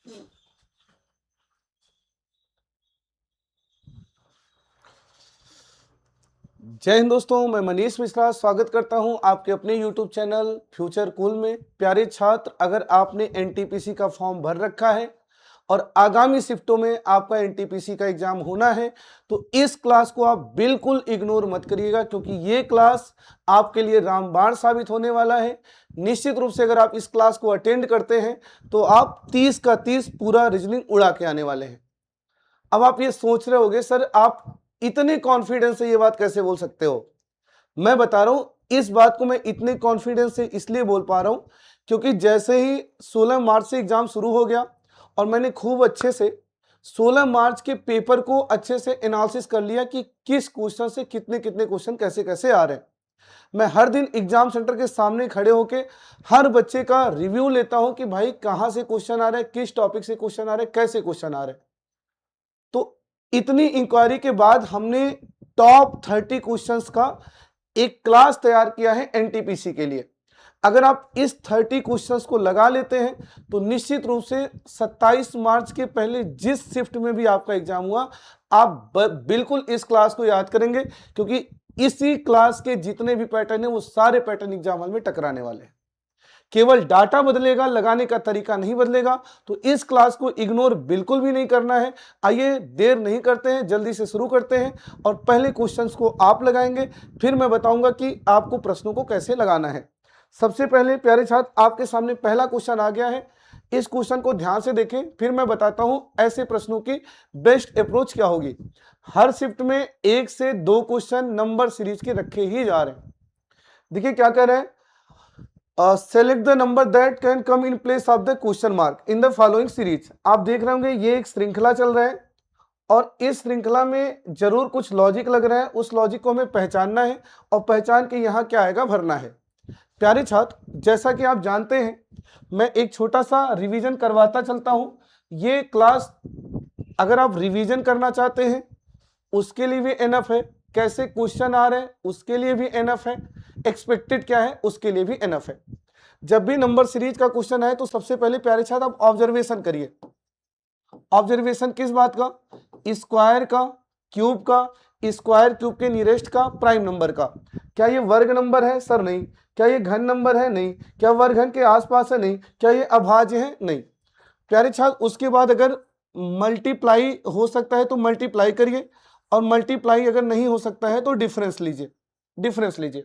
जय हिंद दोस्तों, मैं मनीष मिश्रा स्वागत करता हूं आपके अपने YouTube चैनल फ्यूचर कूल में। प्यारे छात्र, अगर आपने एनटीपीसी का फॉर्म भर रखा है और आगामी शिफ्टों में आपका एनटीपीसी का एग्जाम होना है, तो इस क्लास को आप बिल्कुल इग्नोर मत करिएगा, क्योंकि ये क्लास आपके लिए रामबाण साबित होने वाला है। निश्चित रूप से अगर आप इस क्लास को अटेंड करते हैं तो आप 30 का 30 पूरा रीजनिंग उड़ा के आने वाले हैं। अब आप ये सोच रहे होंगे, सर आप इतने कॉन्फिडेंस से ये बात कैसे बोल सकते हो? मैं बता रहा हूं, इस बात को मैं इतने कॉन्फिडेंस से इसलिए बोल पा रहा हूं क्योंकि जैसे ही 16 मार्च से एग्जाम शुरू हो गया और मैंने खूब अच्छे से 16 मार्च के पेपर को अच्छे से एनालिसिस कर लिया कि किस क्वेश्चन से कितने कितने क्वेश्चन कैसे कैसे आ रहे हैं। मैं हर दिन एग्जाम सेंटर के सामने खड़े होके हर बच्चे का रिव्यू लेता हूं कि भाई कहां से क्वेश्चन आ रहे हैं, किस टॉपिक से क्वेश्चन आ रहे हैं, कैसे क्वेश्चन आ रहे हैं। तो इतनी इंक्वायरी के बाद हमने टॉप 30 क्वेश्चंस का एक क्लास तैयार किया है एनटीपीसी के लिए। अगर आप इस 30 क्वेश्चंस को लगा लेते हैं तो निश्चित रूप से 27 मार्च के पहले जिस शिफ्ट में भी आपका एग्जाम हुआ, आप बिल्कुल इस क्लास को याद करेंगे, क्योंकि इसी क्लास के जितने भी पैटर्न है वो सारे पैटर्न एग्जाम हॉल में टकराने वाले हैं। केवल डाटा बदलेगा, लगाने का तरीका नहीं बदलेगा। तो इस क्लास को इग्नोर बिल्कुल भी नहीं करना है। आइए देर नहीं करते हैं, जल्दी से शुरू करते हैं और पहले क्वेश्चंस को आप लगाएंगे, फिर मैं बताऊंगा कि आपको प्रश्नों को कैसे लगाना है। सबसे पहले प्यारे छात्र, आपके सामने पहला क्वेश्चन आ गया है। इस क्वेश्चन को ध्यान से देखें, फिर मैं बताता हूं ऐसे प्रश्नों की बेस्ट अप्रोच क्या होगी। हर शिफ्ट में 1 से 2 क्वेश्चन नंबर सीरीज के रखे ही जा रहे हैं। देखिए क्या कह रहे हैं, select the number that can come in place of the question mark in the following series. आप देख रहे होंगे ये एक श्रृंखला चल रहा है और इस श्रृंखला में जरूर कुछ लॉजिक लग रहा है। उस लॉजिक को हमें पहचानना है और पहचान के यहाँ क्या आएगा भरना है। प्यारे छात्र, जैसा कि आप जानते हैं, मैं एक छोटा सा रिवीजन करवाता चलता हूं। ये क्लास अगर आप रिवीजन करना चाहते हैं उसके लिए भी एनफ है, कैसे क्वेश्चन आ रहे हैं उसके लिए भी एनफ है, एक्सपेक्टेड क्या है उसके लिए भी एनफ है। जब भी नंबर सीरीज का क्वेश्चन आए तो सबसे पहले प्यारे छात्र आप ऑब्जर्वेशन करिए। ऑब्जर्वेशन किस बात का? स्क्वायर का, क्यूब का, स्क्वायर क्यूब के नियरेस्ट का, प्राइम नंबर का। क्या ये वर्ग नंबर है? सर नहीं। क्या ये घन नंबर है? नहीं। क्या वर्ग घन के आसपास है? नहीं। क्या ये अभाज्य है? नहीं। प्यारे छात्र, उसके बाद अगर मल्टीप्लाई हो सकता है तो मल्टीप्लाई करिए, और मल्टीप्लाई अगर नहीं हो सकता है तो डिफरेंस लीजिए, डिफरेंस लीजिए।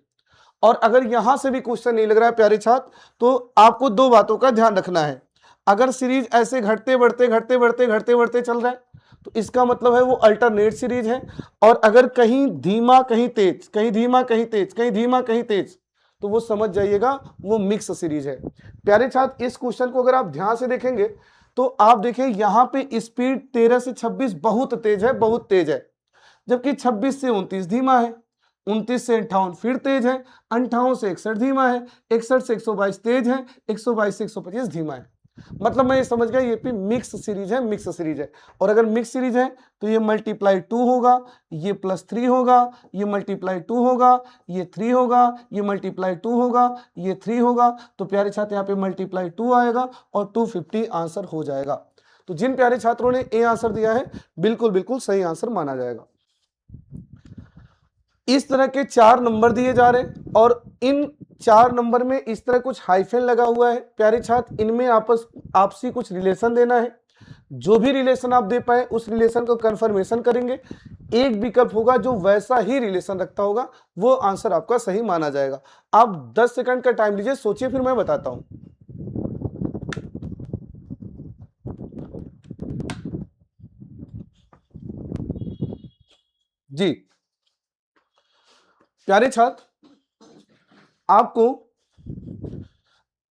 और अगर यहां से भी क्वेश्चन नहीं लग रहा है प्यारे छात्र, तो आपको दो बातों का ध्यान रखना है। अगर सीरीज ऐसे घटते बढ़ते घटते बढ़ते घटते बढ़ते चल रहा है तो इसका मतलब है वो अल्टरनेट सीरीज है। और अगर कहीं धीमा कहीं तेज, कहीं धीमा कहीं तेज, कहीं धीमा कहीं तेज, तो वो समझ जाइएगा वो मिक्स सीरीज है। प्यारे छात्र, इस क्वेश्चन को अगर आप ध्यान से देखेंगे तो आप देखें यहां पे स्पीड 13 से 26 बहुत तेज है, बहुत तेज है, जबकि 26 से 29 धीमा है, 29 से 58 फिर तेज है, 58 से 61 धीमा है, 61 से 122 तेज है, 122 से 125 धीमा है। मतलब मैं ये समझ गया ये भी मिक्स सीरीज है, मिक्स सीरीज है। और अगर मिक्स सीरीज है तो ये मल्टीप्लाई 2 होगा, ये +3 होगा, ये मल्टीप्लाई 2 होगा, ये 3 होगा, ये मल्टीप्लाई 2 होगा, ये 3 होगा। तो प्यारे छात्र यहाँ पे मल्टीप्लाई 2 आएगा और 250 आंसर हो जाएगा। तो जिन प्यारे छात्रों ने ए आंसर दिया है बिल्कुल बिल्कुल सही आंसर माना जाएगा। इस तरह के 4 नंबर दिए जा रहे हैं और इन 4 नंबर में इस तरह कुछ हाइफन लगा हुआ है। प्यारे छात्र, इनमें आपसी कुछ रिलेशन देना है। जो भी रिलेशन आप दे पाए उस रिलेशन को कंफर्मेशन करेंगे। एक विकल्प होगा जो वैसा ही रिलेशन रखता होगा, वो आंसर आपका सही माना जाएगा। आप 10 सेकंड का टाइम लीजिए, सोचिए, फिर मैं बताता हूं। जी प्यारे छात्र, आपको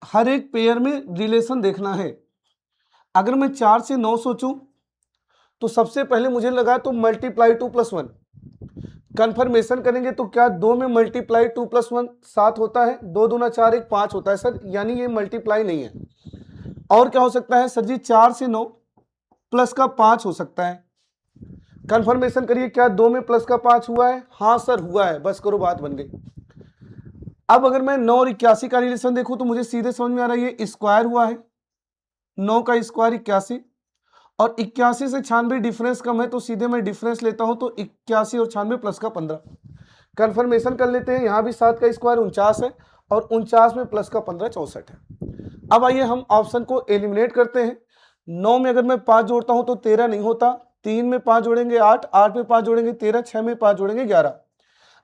हर एक पेयर में रिलेशन देखना है। अगर मैं 4 से 9 सोचूं तो सबसे पहले मुझे लगा तो मल्टीप्लाई 2 + 1 कंफर्मेशन करेंगे तो क्या 2 में मल्टीप्लाई 2 + 1 7 होता है, 2 दूना 4 1 5 होता है सर, यानी ये मल्टीप्लाई नहीं है। और क्या हो सकता है सर जी? 4 से 9 प्लस का 5 हो सकता है। कंफर्मेशन करिए, क्या 2 में प्लस का 5 हुआ है? हाँ सर हुआ है, बस करो, बात बन गई। अब अगर मैं 9 और 81 का रिलेशन देखूं तो मुझे सीधे समझ में आ रहा है ये स्क्वायर हुआ है, 9 का स्क्वायर 81, और 81 से 96 डिफरेंस कम है तो सीधे मैं डिफरेंस लेता हूं, तो 81 और 96 प्लस का 15। कंफर्मेशन कर लेते हैं, यहां भी 7 का स्क्वायर 49 है और 49 में प्लस का 15 64 है। अब आइए हम ऑप्शन को एलिमिनेट करते हैं। 9 में अगर मैं 5 जोड़ता हूं तो 13 नहीं होता, 3 में 5 जोड़ेंगे 8, 8 में 5 जोड़ेंगे 13, 6 में 5 जोड़ेंगे 11।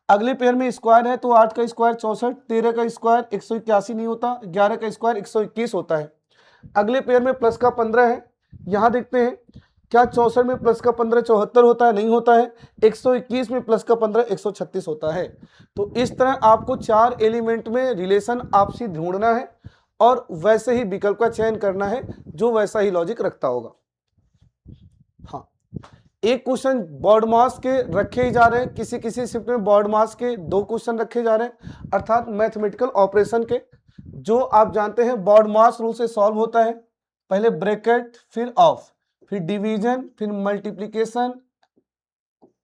अगले पेयर में स्क्वायर है तो 8 का स्क्वायर 64, 13 का स्क्वायर 181 नहीं होता, 11 का स्क्वायर 121 होता है। अगले पेयर में प्लस का 15 है, यहां देखते हैं क्या 64 में प्लस का 15 74 होता है, नहीं होता है। 121 में प्लस का 15 136 होता है। तो इस तरह आपको 4 एलिमेंट में रिलेशन आपसी ढूंढना है और वैसे ही विकल्प का चयन करना है जो वैसा ही लॉजिक रखता होगा। हाँ, एक क्वेश्चन बॉड मास के रखे ही जा रहे हैं, किसी किसी शिफ्ट में बॉड मास के 2 क्वेश्चन रखे जा रहे हैं, अर्थात मैथमेटिकल ऑपरेशन के, जो आप जानते हैं बॉड मास रूल से सॉल्व होता है। पहले ब्रैकेट, फिर ऑफ, फिर डिवीजन, फिर मल्टीप्लिकेशन,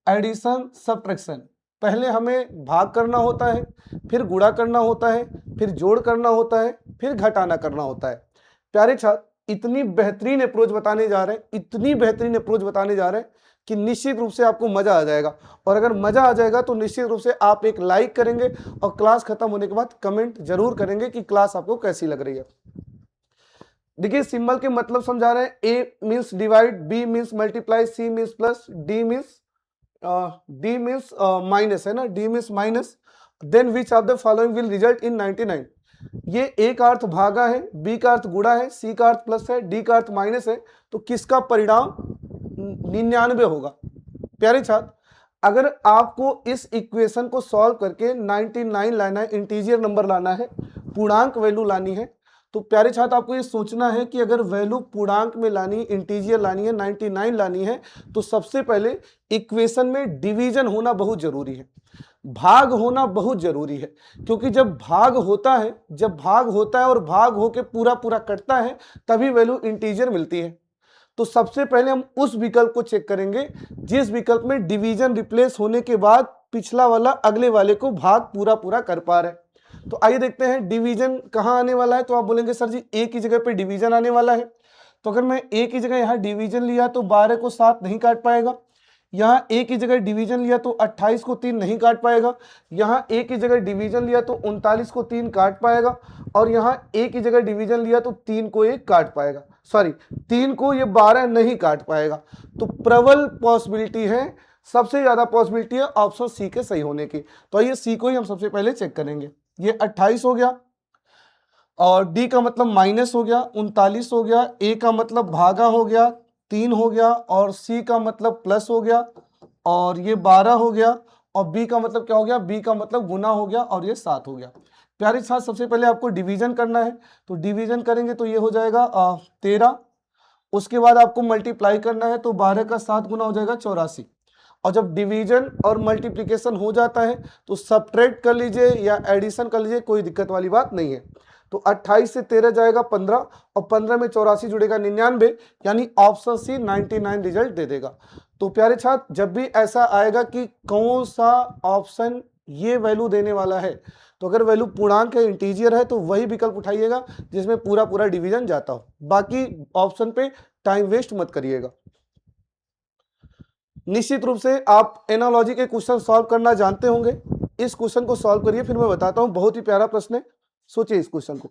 एडिशन, सब्ट्रैक्शन। पहले हमें भाग करना होता है, फिर गुणा करना होता है, फिर जोड़ करना होता है, फिर घटाना करना होता है। प्यारे छात्र, इतनी बेहतरीन अप्रोच बताने जा रहे हैं, इतनी बेहतरीन अप्रोच बताने जा रहे हैं कि निश्चित रूप से आपको मजा आ जाएगा। और अगर मजा आ जाएगा तो निश्चित रूप से आप एक लाइक करेंगे और क्लास खत्म होने के बाद कमेंट जरूर करेंगे कि क्लास आपको कैसी लग रही है। देखिए, सिंबल के मतलब समझा रहे हैं। A means divide, B means multiply, C means plus, D means minus है ना, D means minus. Then which of the following will result in 99। ये ए का अर्थ भागा है, बी का अर्थ गुणा है, सी का अर्थ प्लस है, डी का अर्थ माइनस है, तो किसका परिणाम 99 होगा। प्यारे छात्र, अगर आपको इस इक्वेशन को सॉल्व करके 99 लाना है, इंटीजर नंबर लाना है, पूर्णांक वैल्यू लानी है, तो प्यारे छात्र आपको ये सोचना है कि अगर वैल्यू पूर्णांक में लानी, इंटीजर लानी है, 99 लानी है, तो सबसे पहले इक्वेशन में डिवीजन होना बहुत जरूरी है, भाग होना बहुत जरूरी है। क्योंकि जब भाग होता है और भाग होके पूरा पूरा कटता है, तभी वैल्यू इंटीजर मिलती है। तो सबसे पहले हम उस विकल्प को चेक करेंगे जिस विकल्प में डिवीजन रिप्लेस होने के बाद पिछला वाला अगले वाले को भाग पूरा पूरा कर पा रहे हैं। तो आइए देखते हैं डिवीजन कहां आने वाला है। तो आप बोलेंगे सर जी ए की जगह पे डिवीजन आने वाला है, तो अगर मैं ए की जगह यहां डिवीजन लिया तो 12 को 7 नहीं काट पाएगा। यहां ए की जगह डिवीजन लिया तो 28 को 3 नहीं काट पाएगा। यहां ए की जगह डिवीजन लिया तो 39 को 3 काट पाएगा। और यहां ए की जगह डिवीजन लिया तो 3 को 1 काट पाएगा, सॉरी 3 को ये 12 नहीं काट पाएगा। तो प्रबल पॉसिबिलिटी है, सबसे ज्यादा पॉसिबिलिटी है ऑप्शन सी के सही होने की। तो ये सी को ही हम सबसे पहले चेक करेंगे। ये 28 हो गया और डी का मतलब माइनस हो गया, 39 हो गया, ए का मतलब भागा हो गया, 3 हो गया, और सी का मतलब प्लस हो गया, और ये 12 हो गया, और बी का मतलब क्या हो गया, बी का मतलब गुना हो गया, और ये 7 हो गया। प्यारे साथ सबसे पहले आपको डिवीजन करना है, तो डिवीजन करेंगे तो ये हो जाएगा 13। उसके बाद आपको मल्टीप्लाई करना है, तो 12 का 7 गुना हो जाएगा 84। और जब डिवीजन और मल्टीप्लिकेशन हो जाता है तो सब्ट्रैक्ट कर लीजिए या एडिशन कर लीजिए, कोई दिक्कत वाली बात नहीं है। तो 28 से 13 जाएगा 15, और 15 में 84 जुड़ेगा 99, यानी ऑप्शन सी 99 रिजल्ट दे देगा। तो प्यारे छात्र, जब भी ऐसा आएगा कि कौन सा ऑप्शन ये वैल्यू देने वाला है, तो अगर वैल्यू पूर्णांक है, इंटीजर है, तो वही विकल्प उठाइएगा जिसमें पूरा पूरा डिवीजन जाता हो। बाकी ऑप्शन पे टाइम वेस्ट मत करिएगा। निश्चित रूप से आप एनालॉजी के क्वेश्चन सॉल्व करना जानते होंगे। इस क्वेश्चन को सॉल्व करिए, फिर मैं बताता हूं। बहुत ही प्यारा प्रश्न है, सोचिए इस क्वेश्चन को।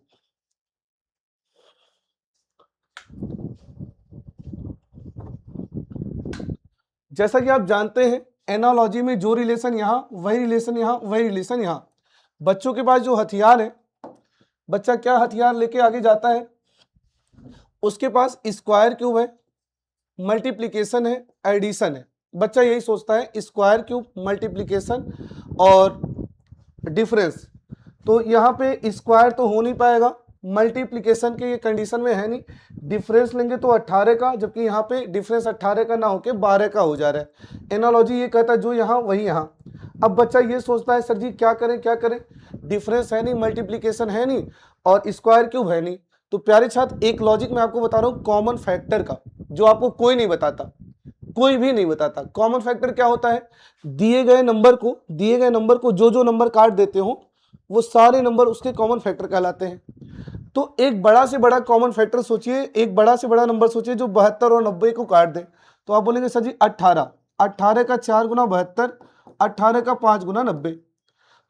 जैसा कि आप जानते हैं, एनालॉजी में जो रिलेशन यहां वही रिलेशन यहां, वही रिलेशन यहां। बच्चों के पास जो हथियार है, बच्चा क्या हथियार लेके आगे जाता है, उसके पास स्क्वायर क्यूब है, मल्टीप्लिकेशन है, एडिशन है। बच्चा यही सोचता है स्क्वायर क्यूब, मल्टीप्लिकेशन और डिफरेंस। तो यहाँ पे स्क्वायर तो हो नहीं पाएगा, मल्टीप्लिकेशन के ये कंडीशन में है नहीं। डिफरेंस लेंगे तो 18 का, जबकि यहाँ पे डिफरेंस 18 का ना होके 12 का हो जा रहा है। एनालॉजी ये कहता है जो यहाँ वही यहाँ। अब बच्चा ये सोचता है सर जी क्या करें क्या करें, डिफरेंस है नहीं, मल्टीप्लिकेशन है नहीं, और स्क्वायर क्यूब है नहीं। तो प्यारे छात्र, एक लॉजिक मैं आपको बता रहा हूँ कॉमन फैक्टर का, जो आपको कोई नहीं बताता, कोई भी नहीं बताता। कॉमन फैक्टर क्या होता है, दिए गए नंबर को जो जो नंबर काट देते हो वो सारे नंबर उसके कॉमन फैक्टर कहलाते हैं। तो एक बड़ा से बड़ा कॉमन फैक्टर सोचिए, एक बड़ा से बड़ा नंबर सोचिए जो 72 और 90 को काट दे। तो आप बोलेंगे सर जी 18, 18 का 4 गुना 72, 18 का 5 गुना 90।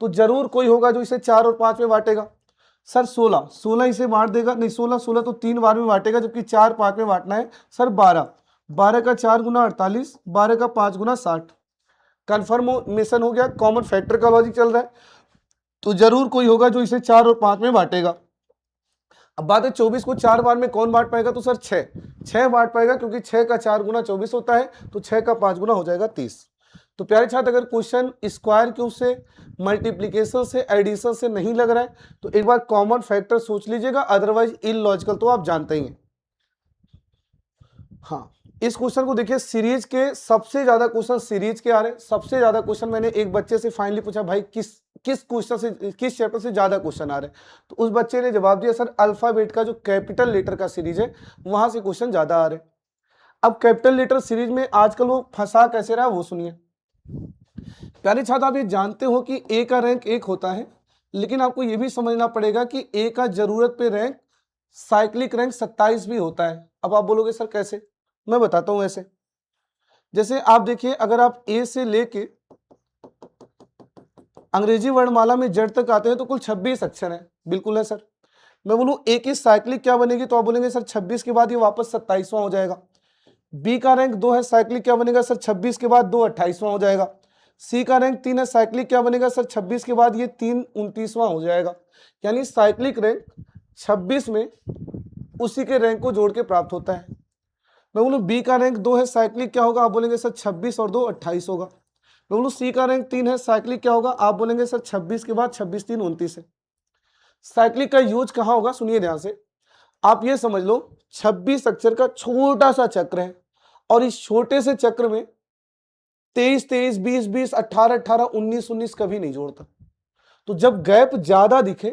तो जरूर कोई होगा जो इसे 4 और 5 में बांटेगा। सर 16, 16 इसे बांट देगा, नहीं 16, 16 तो 3 बार में बांटेगा, जबकि 4 5 में बांटना है। सर 12, 12 का 4 गुना 48, 12 का 5 गुना 60। कन्फर्मेशन हो गया, कॉमन फैक्टर का लॉजिक चल रहा है। तो जरूर कोई होगा जो इसे 4 और 5 में बांटेगा। अब बात है 24 को 4 बार में कौन बांट पाएगा, तो सर 6 बांट पाएगा, क्योंकि 6 का 4 गुना 24 होता है, तो 6 का 5 गुना हो जाएगा 30। तो प्यारे छात्र, अगर क्वेश्चन स्क्वायर क्यूब से, मल्टीप्लीकेशन से, एडिशन से नहीं लग रहा है तो एक बार कॉमन फैक्टर सोच लीजिएगा, अदरवाइज इलॉजिकल तो आप जानते ही हैं। हाँ, इस क्वेश्चन को देखिए, सीरीज के सबसे ज्यादा क्वेश्चन सीरीज के आ रहे हैं। सबसे ज्यादा क्वेश्चन मैंने एक बच्चे से फाइनली पूछा, भाई किस क्वेश्चन से, किस चैप्टर से ज्यादा क्वेश्चन आ रहे हैं, तो उस बच्चे ने जवाब दिया सर अल्फाबेट का जो कैपिटल लेटर का सीरीज है वहां से क्वेश्चन ज्यादा आ रहे हैं। अब कैपिटल लेटर सीरीज में आजकल वो फंसा कैसे रहा है वो सुनिए। प्यारे छात्र, आप ये जानते हो कि ए का रैंक 1 होता है, लेकिन आपको ये भी समझना पड़ेगा कि ए का जरूरत पे रैंक साइक्लिक रैंक 27 भी होता है। अब आप बोलोगे सर कैसे, मैं बताता हूं ऐसे। जैसे आप देखिए, अगर आप ए से लेके अंग्रेजी वर्णमाला में जेड तक आते हैं तो कुल 26 अक्षर हैं। बिल्कुल है सर। मैं बोलूं ए की साइक्लिक क्या बनेगी, तो आप बोलेंगे सर 26 के बाद ये वापस 27वां हो जाएगा। बी का रैंक 2 है, साइक्लिक क्या बनेगा सर 26 के बाद 2 28वां हो जाएगा। सी का रैंक 3 है, साइक्लिक क्या बनेगा सर 26 के बाद ये 3 29वां हो जाएगा। यानी साइक्लिक रैंक 26 में उसी के रैंक को जोड़ के प्राप्त होता है। मैं बोलूं बी का रैंक 2 है, साइक्लिक क्या होगा, आप बोलेंगे सर 26 और 2 28 होगा। मैं बोलूं सी का रैंक 3 है, साइक्लिक क्या होगा, आप बोलेंगे सर 26 के बाद 26 3 29 है। साइक्लिक का यूज कहां होगा, सुनिए ध्यान से। आप ये समझ लो 26 अक्षर का छोटा सा चक्र है, और इस छोटे से चक्र में 23 23 20 20 18 18 19 19 कभी नहीं जोड़ता। तो जब गैप ज्यादा दिखे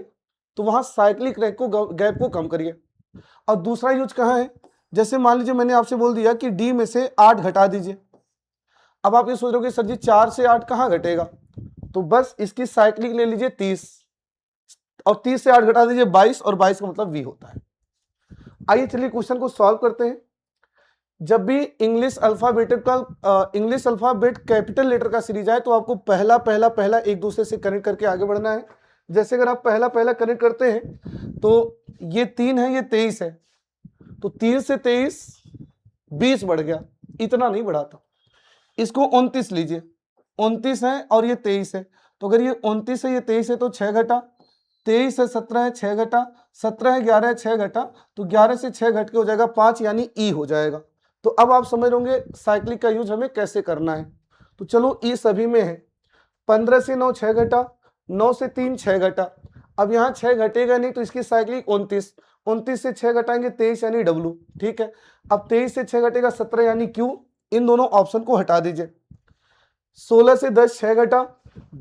तो वहां साइक्लिक रैंक को, गैप को कम करिए। और दूसरा यूज कहां है, जैसे मान लीजिए मैंने आपसे बोल दिया कि डी में से 8 घटा दीजिए। अब आप ये सोच रहे हो कि सर जी 4 से 8 कहां घटेगा, तो बस इसकी साइक्लिक ले लीजिए 30, और 30 से 8 घटा दीजिए 22, और 22 का मतलब वी होता है। आइए चलिए क्वेश्चन को सॉल्व करते हैं। जब भी इंग्लिश अल्फाबेट कैपिटल लेटर का सीरीज आए तो आपको पहला पहला पहला एक दूसरे से कनेक्ट करके आगे बढ़ना है। जैसे अगर आप पहला पहला कनेक्ट करते हैं तो ये 3 है, ये 23 है, तो 3 से 23 20 बढ़ गया, इतना नहीं बढ़ा था। इसको 29 लीजिए, 29 है और ये 23 है, तो अगर ये 29 है, ये 23 है, तो 6 घटा, 23 है 17 है 6 घटा, 17 है 11 है 6 घटा, तो 11 से 6 घट के हो जाएगा 5, यानी ई हो जाएगा। तो अब आप समझ होंगे साइक्लिक का यूज हमें कैसे करना है। तो चलो ई सभी में है। 15 से 9 6 घटा, 9 से 3 6 घटा, अब यहाँ 6 घटेगा नहीं तो इसकी साइक्लिक 29, 29 से 6 घटाएंगे 23 यानी डब्लू, ठीक है। अब 23 से 6 घटेगा 17 यानी क्यू, इन दोनों ऑप्शन को हटा दीजिए। 16 से 10 6 घटा,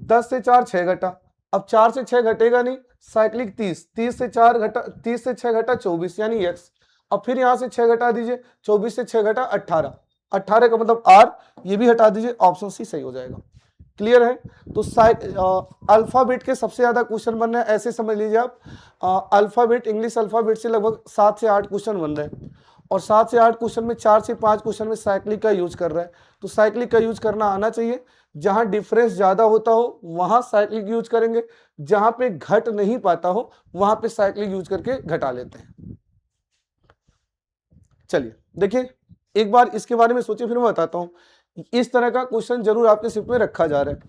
10 से 4 6 घटा, अब 4 से 6 घटेगा नहीं, साइक्लिक 30, 30 से 4 घटा, 30 से 6 घटा 24 यानी एक्स। अब फिर यहां से 6 घटा दीजिए, 24 से 6 घटा 18, 18 का मतलब आर, ये भी हटा दीजिए, ऑप्शन सी सही हो जाएगा। क्लियर है। तो अल्फाबेट के सबसे ज्यादा क्वेश्चन बन रहे हैं, ऐसे समझ लीजिए आप। अल्फाबेट, इंग्लिश अल्फाबेट से लगभग 7 से 8 क्वेश्चन बन रहे हैं, और 7 से 8 क्वेश्चन में 4 से 5 क्वेश्चन में साइक्लिक का यूज कर रहा है। तो साइक्लिक का यूज करना आना चाहिए। जहां डिफरेंस ज्यादा होता हो वहां साइक्लिक यूज करेंगे, जहां पे घट नहीं पाता हो वहां पे साइक्लिक यूज करके घटा लेते हैं। चलिए देखिए, एक बार इसके बारे में सोचिए, फिर मैं बताता हूं। इस तरह का क्वेश्चन जरूर आपके शिफ्ट में रखा जा रहा है।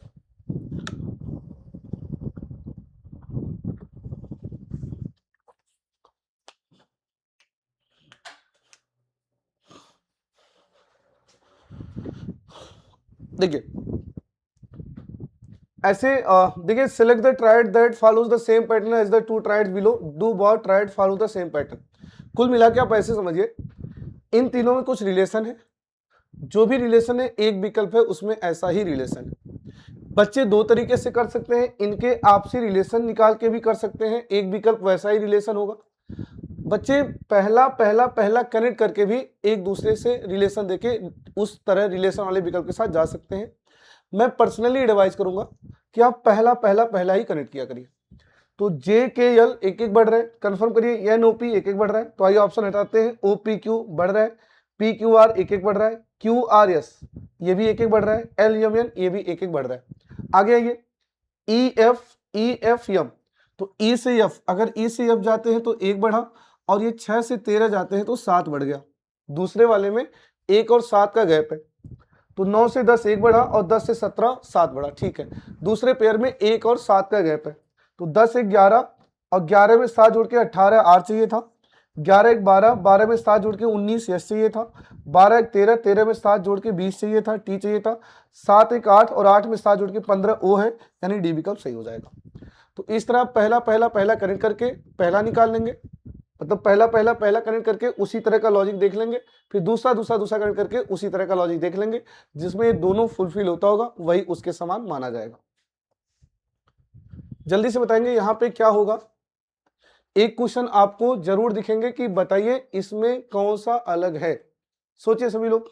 देखिए ऐसे देखिए, select the triad that follows the same pattern as the two triads below, do both triad follow the same pattern. कुल मिला के आप ऐसे समझिए, इन तीनों में कुछ रिलेशन है, जो भी रिलेशन है एक विकल्प है उसमें ऐसा ही रिलेशन है। बच्चे दो तरीके से कर सकते हैं, इनके आपसी रिलेशन निकाल के भी कर सकते हैं, एक विकल्प वैसा ही रिलेशन होगा। बच्चे पहला पहला पहला कनेक्ट करके भी एक दूसरे से रिलेशन देके उस तरह रिलेशन वाले विकल्प के साथ जा सकते हैं। मैं पर्सनली एडवाइस करूंगा कि आप पहला पहला पहला ही कनेक्ट किया करिए। तो जे के एल एक एक बढ़ रहा है, कंफर्म करिए, एन ओ पी एक एक बढ़ रहा है, तो आइए ऑप्शन हटाते हैं, ओ पी क्यू बढ़ रहा है, पी क्यू आर एक एक बढ़ रहा है, क्यू आर एस ये भी एक एक बढ़ रहा है, एल एम एन ये भी एक एक बढ़ रहा है। आगे आइए ई एफ एम, तो ई से एफ, अगर ई से एफ जाते हैं तो एक बढ़ा, और ये 6 से 13 जाते हैं तो 7 बढ़ गया। दूसरे वाले में 1 और 7 का गैप है, तो 9 से 10 1 बढ़ा और 10 से 17 7 बढ़ा, ठीक है। दूसरे पेयर में 1 और 7 का गैप है, तो 10 1 11 और 11 में 7 जोड़ के 18 आर चाहिए था, 11 1 12, 12 में 7 जोड़ के 19 यस चाहिए था, 12 1 13, 13 में 7 जोड़ के 20 चाहिए था, टी चाहिए था, 7 1 8 और 8 में 7 जोड़ के 15 ओ है, यानी डी विकल्प सही हो जाएगा। तो इस तरह पहला पहला पहला कनेक्ट करके पहला निकाल लेंगे, मतलब पहला पहला पहला कनेक्ट करके उसी तरह का लॉजिक देख लेंगे, फिर दूसरा दूसरा दूसरा कनेक्ट करके उसी तरह का लॉजिक देख लेंगे, जिसमें ये दोनों फुलफिल होता होगा वही उसके समान माना जाएगा। जल्दी से बताएंगे यहाँ पे क्या होगा। एक क्वेश्चन आपको जरूर दिखेंगे कि बताइए इसमें कौन सा अलग है, सोचिए सभी लोग।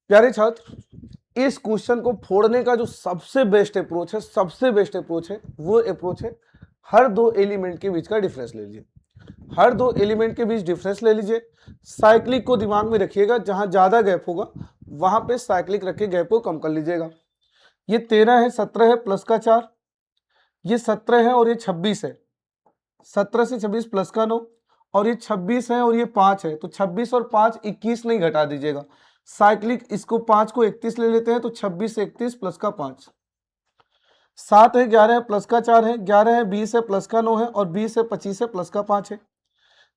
प्यारे छात्र, इस क्वेश्चन को फोड़ने का जो सबसे बेस्ट अप्रोच है, सबसे बेस्ट अप्रोच है, वो अप्रोच है हर दो एलिमेंट के बीच का डिफरेंस ले लीजिए। हर दो एलिमेंट के बीच डिफरेंस ले लीजिए, साइक्लिक को दिमाग में रखिएगा, जहां ज्यादा गैप होगा वहां पे साइक्लिक रख के गैप को कम कर लीजिएगा। ये 13 है, 17 है, प्लस का 4, ये 17 है और ये 26 है, 17 से 26 प्लस का 9, और ये 26 है और ये 5 है, तो 26 और 5 21 नहीं घटा दीजिएगा, साइक्लिक इसको 5 को 31 ले लेते हैं, तो 26 से 31 प्लस का 5, 7 है, 11 है, प्लस का 4 है, 11 है, 20 है, प्लस का 9 है, और 20 है, 25 है, प्लस का 5 है।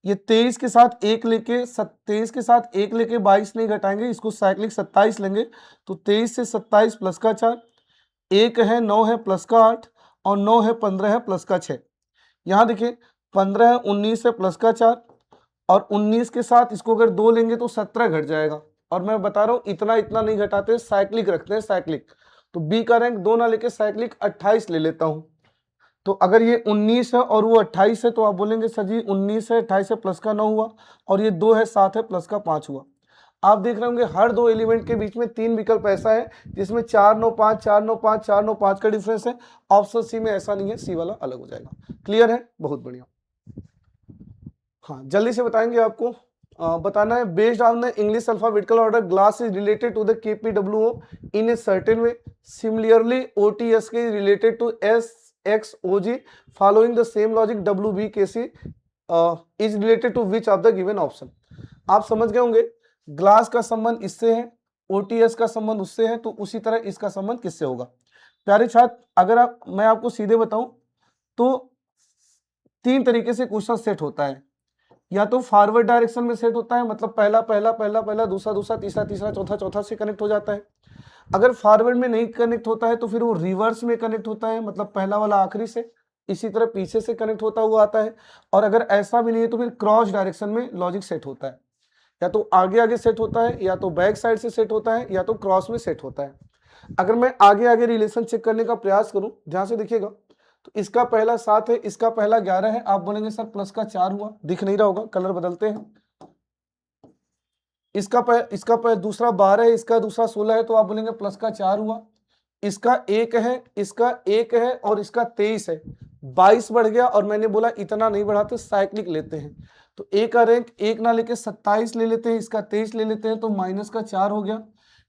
ये 23 के साथ एक लेके 23 के साथ एक लेके 22 नहीं घटाएंगे, इसको साइक्लिक 27 लेंगे, तो 23 से 27 प्लस का 4, 1 है, 9 है, प्लस का 8, और 9 है, 15 है, प्लस का 6। यहाँ देखिए 15 है, 19 है, प्लस का 4, और 19 के साथ इसको अगर 2 लेंगे तो 17 घट जाएगा, और मैं बता रहा हूँ इतना इतना नहीं घटाते, साइक्लिक रखते हैं, साइक्लिक। तो बी का रैंक 2 ना लेके साइक्लिक 28 ले लेता हूँ। तो अगर ये 19 है और वो 28 है, तो आप बोलेंगे सर जी 19 है, 28 है, प्लस का 9 हुआ, और ये 2 है, 7 है, प्लस का 5 हुआ। आप देख रहे होंगे हर दो एलिमेंट के बीच में 3 विकल्प ऐसा है जिसमें 4 9 5 4 9 5 4 9 5 का डिफरेंस है। ऑप्शन सी में ऐसा नहीं है, सी वाला अलग हो जाएगा। क्लियर है, बहुत बढ़िया। हाँ, जल्दी से बताएंगे आपको। बताना है, based on the English alphabetical order glass is related to the KPWO in a certain way, similarly OTSK is related to SXOG following the same logic WBKC is related to which of the given option। आप समझ गए होंगे, glass का संबंध इससे है, OTS का संबंध उससे है, तो उसी तरह इसका संबंध किससे होगा। प्यारे छात्र, अगर मैं आपको सीधे बताऊं तो 3 तरीके से क्वेश्चन सेट होता है, या तो फॉरवर्ड डायरेक्शन में सेट होता है, मतलब पहला पहला पहला पहला, दूसरा दूसरा, तीसरा तीसरा, चौथा चौथा से कनेक्ट हो जाता है। अगर फॉरवर्ड में नहीं कनेक्ट होता है तो फिर वो रिवर्स में कनेक्ट होता है, मतलब पहला वाला आखिरी से, इसी तरह पीछे से कनेक्ट होता हुआ आता है। और अगर ऐसा भी नहीं है तो फिर क्रॉस डायरेक्शन में लॉजिक सेट होता है, या तो आगे आगे सेट होता है, या तो बैक साइड से सेट होता है, या तो क्रॉस में सेट होता है। अगर मैं आगे आगे रिलेशन चेक करने का प्रयास करूं, ध्यान से देखिएगा, तो इसका पहला 7 है, इसका पहला 11 है, आप बोलेंगे सर प्लस का 4 हुआ, दिख नहीं रहा होगा, कलर बदलते हैं। इसका दूसरा 12 है, इसका दूसरा 16 है, तो आप बोलेंगे प्लस का 4 हुआ। इसका 1 है, इसका 1 है, और इसका 23 है, 22 बढ़ गया, और मैंने बोला इतना नहीं बढ़ाते, साइक्लिक लेते हैं, तो ए का रैंक 1 ना लेके 27 ले लेते हैं, इसका 23 ले लेते हैं, तो माइनस का 4 हो गया।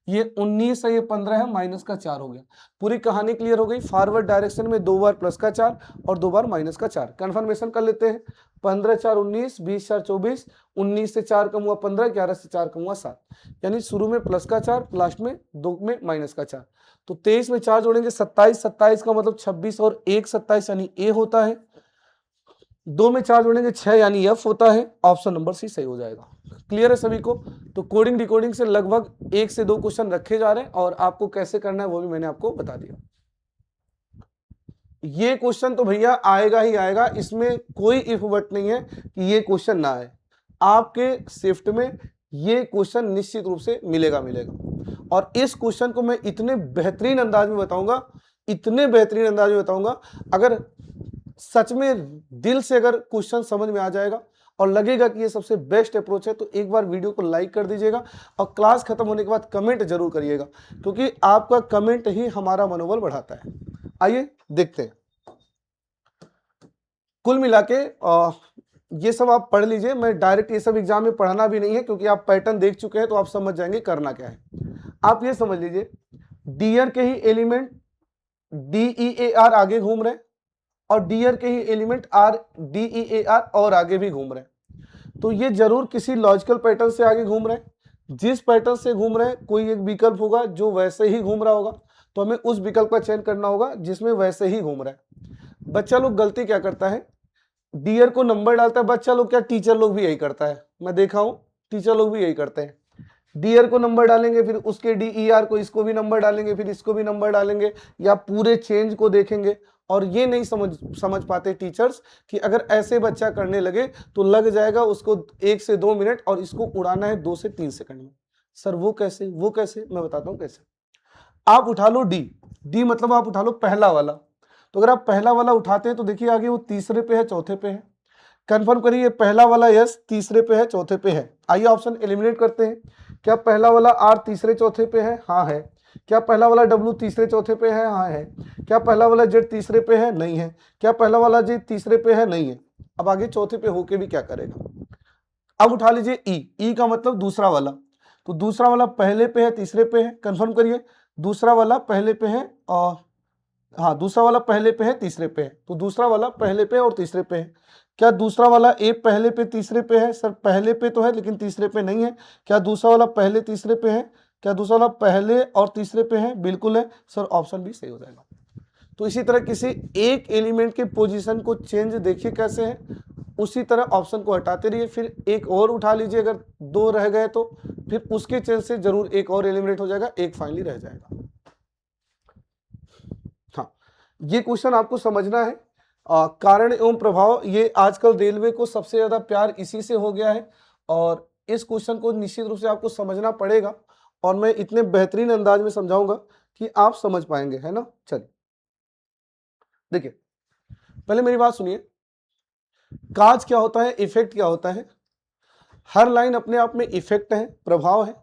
ये 19 है, ये 15 है, माइनस का 4 हो गया। पूरी कहानी क्लियर हो गई। फॉरवर्ड डायरेक्शन में 2 बार प्लस का 4 और 2 बार माइनस का 4। कंफर्मेशन कर लेते हैं, 15 4 19, 20 4 24, 19 से 4 कम हुआ 15, 11 से 4 कम हुआ 7, यानी शुरू में प्लस का 4, लास्ट में 2 में माइनस का 4। तो 23 में 4 जोड़ेंगे 27, 27 का मतलब 26, और 1 27 यानी ए होता है, 2 में 4 जोड़ेंगे 6 यानी एफ होता है। ऑप्शन नंबर सी सही हो जाएगा। क्लियर है सभी को। तो कोडिंग डिकोडिंग से लगभग 1 से 2 क्वेश्चन रखे जा रहे हैं, और आपको कैसे करना है वो भी मैंने आपको बता दिया। ये क्वेश्चन तो भैया आएगा ही आएगा, इसमें कोई इफ बट नहीं है कि ये क्वेश्चन ना आए। आपके शिफ्ट में ये क्वेश्चन निश्चित रूप से मिलेगा। और इस क्वेश्चन को मैं इतने बेहतरीन अंदाज में बताऊंगा, इतने बेहतरीन अंदाज में बताऊंगा, अगर सच में दिल से अगर क्वेश्चन समझ में आ जाएगा, और लगेगा कि ये सबसे बेस्ट अप्रोच है तो एक बार वीडियो को लाइक कर दीजिएगा और क्लास खत्म होने के बाद कमेंट जरूर करिएगा, क्योंकि आपका कमेंट ही हमारा मनोबल बढ़ाता है। आइए देखते हैं। कुल मिला के ये सब आप पढ़ लीजिए, मैं डायरेक्ट ये सब एग्जाम में पढ़ाना भी नहीं है, क्योंकि आप पैटर्न देख चुके हैं तो आप समझ जाएंगे करना क्या है। आप ये समझ लीजिए, डियर के ही एलिमेंट DEAR आगे घूम रहे हैं और डियर के ही एलिमेंट DEAR और आगे भी घूम रहे हैं, तो ये जरूर किसी लॉजिकल पैटर्न से आगे घूम रहे हैं। जिस पैटर्न से घूम रहे हैं कोई एक विकल्प होगा जो वैसे ही घूम रहा होगा, तो हमें उस विकल्प का चयन करना होगा जिसमें वैसे ही घूम रहा है। बच्चा लोग गलती क्या करता है, डियर को नंबर डालता है। बच्चा लोग क्या, टीचर लोग भी यही करता है, मैं देखा हूं टीचर लोग भी यही करते हैं। डियर को नंबर डालेंगे, फिर उसके DER को, इसको भी नंबर डालेंगे, फिर इसको भी नंबर डालेंगे, या पूरे चेंज को देखेंगे। और ये नहीं समझ पाते टीचर्स कि अगर ऐसे बच्चा करने लगे तो लग जाएगा उसको 1 से 2 मिनट और इसको उड़ाना है 2 से 3 सेकंड में। सर वो कैसे, वो कैसे, मैं बताता हूं कैसे। आप उठा लो डी मतलब आप उठा लो पहला वाला, तो अगर आप पहला वाला उठाते हैं तो देखिए आगे वो तीसरे पे है, चौथे पे है। कंफर्म करिए, पहला वाला यस तीसरे पे है, चौथे पे है। आइए ऑप्शन एलिमिनेट करते हैं। क्या पहला वाला आर तीसरे चौथे पे है? हाँ है। क्या पहला वाला डब्ल्यू तीसरे चौथे पे है? हाँ है। क्या पहला वाला जेड तीसरे पे है? नहीं है। क्या पहला वाला जी तीसरे पे है? नहीं है। अब आगे चौथे पे होके भी क्या करेगा। अब उठा लीजिए ई का मतलब दूसरा वाला, तो दूसरा वाला पहले पे है, तीसरे पे है। कंफर्म करिए, दूसरा वाला पहले पे है और हाँ दूसरा वाला पहले पे है, तीसरे पे है, तो दूसरा वाला पहले पे और तीसरे पे है। क्या दूसरा वाला ए पहले पे तीसरे पे है? सर पहले पे तो है लेकिन तीसरे पे नहीं है। क्या दूसरा वाला पहले तीसरे पे है? क्या दूसरा वाला पहले और तीसरे पे है? बिल्कुल है सर, ऑप्शन भी सही हो जाएगा। तो इसी तरह किसी एक एलिमेंट के पोजीशन को चेंज देखिए कैसे है, उसी तरह ऑप्शन को हटाते रहिए। फिर एक और उठा लीजिए, अगर 2 रह गए तो फिर उसके चेंज से जरूर एक और एलिमिनेट हो जाएगा, एक फाइनली रह जाएगा। हाँ, ये क्वेश्चन आपको समझना है। कारण एवं प्रभाव, ये आजकल रेलवे को सबसे ज्यादा प्यार इसी से हो गया है और इस क्वेश्चन को निश्चित रूप से आपको समझना पड़ेगा और मैं इतने बेहतरीन अंदाज में समझाऊंगा कि आप समझ पाएंगे, है ना। चलिए देखिए, पहले मेरी बात सुनिए। काज क्या होता है, इफेक्ट क्या होता है। हर लाइन अपने आप में इफेक्ट है, प्रभाव है,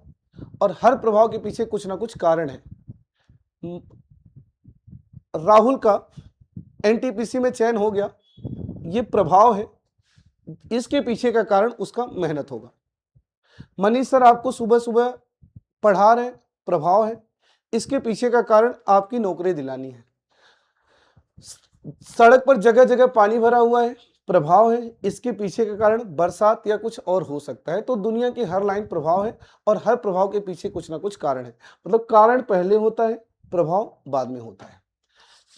और हर प्रभाव के पीछे कुछ ना कुछ कारण है। राहुल का एनटीपीसी में चयन हो गया, ये प्रभाव है, इसके पीछे का कारण उसका मेहनत होगा। मनीष सर आपको सुबह सुबह पढ़ा रहे, प्रभाव है, इसके पीछे का कारण आपकी नौकरी दिलानी है। सड़क पर जगह जगह पानी भरा हुआ है, प्रभाव है, इसके पीछे का कारण बरसात या कुछ और हो सकता है। तो दुनिया की हर लाइन प्रभाव है और हर प्रभाव के पीछे कुछ ना कुछ कारण है, मतलब कारण पहले होता है, प्रभाव बाद में होता है।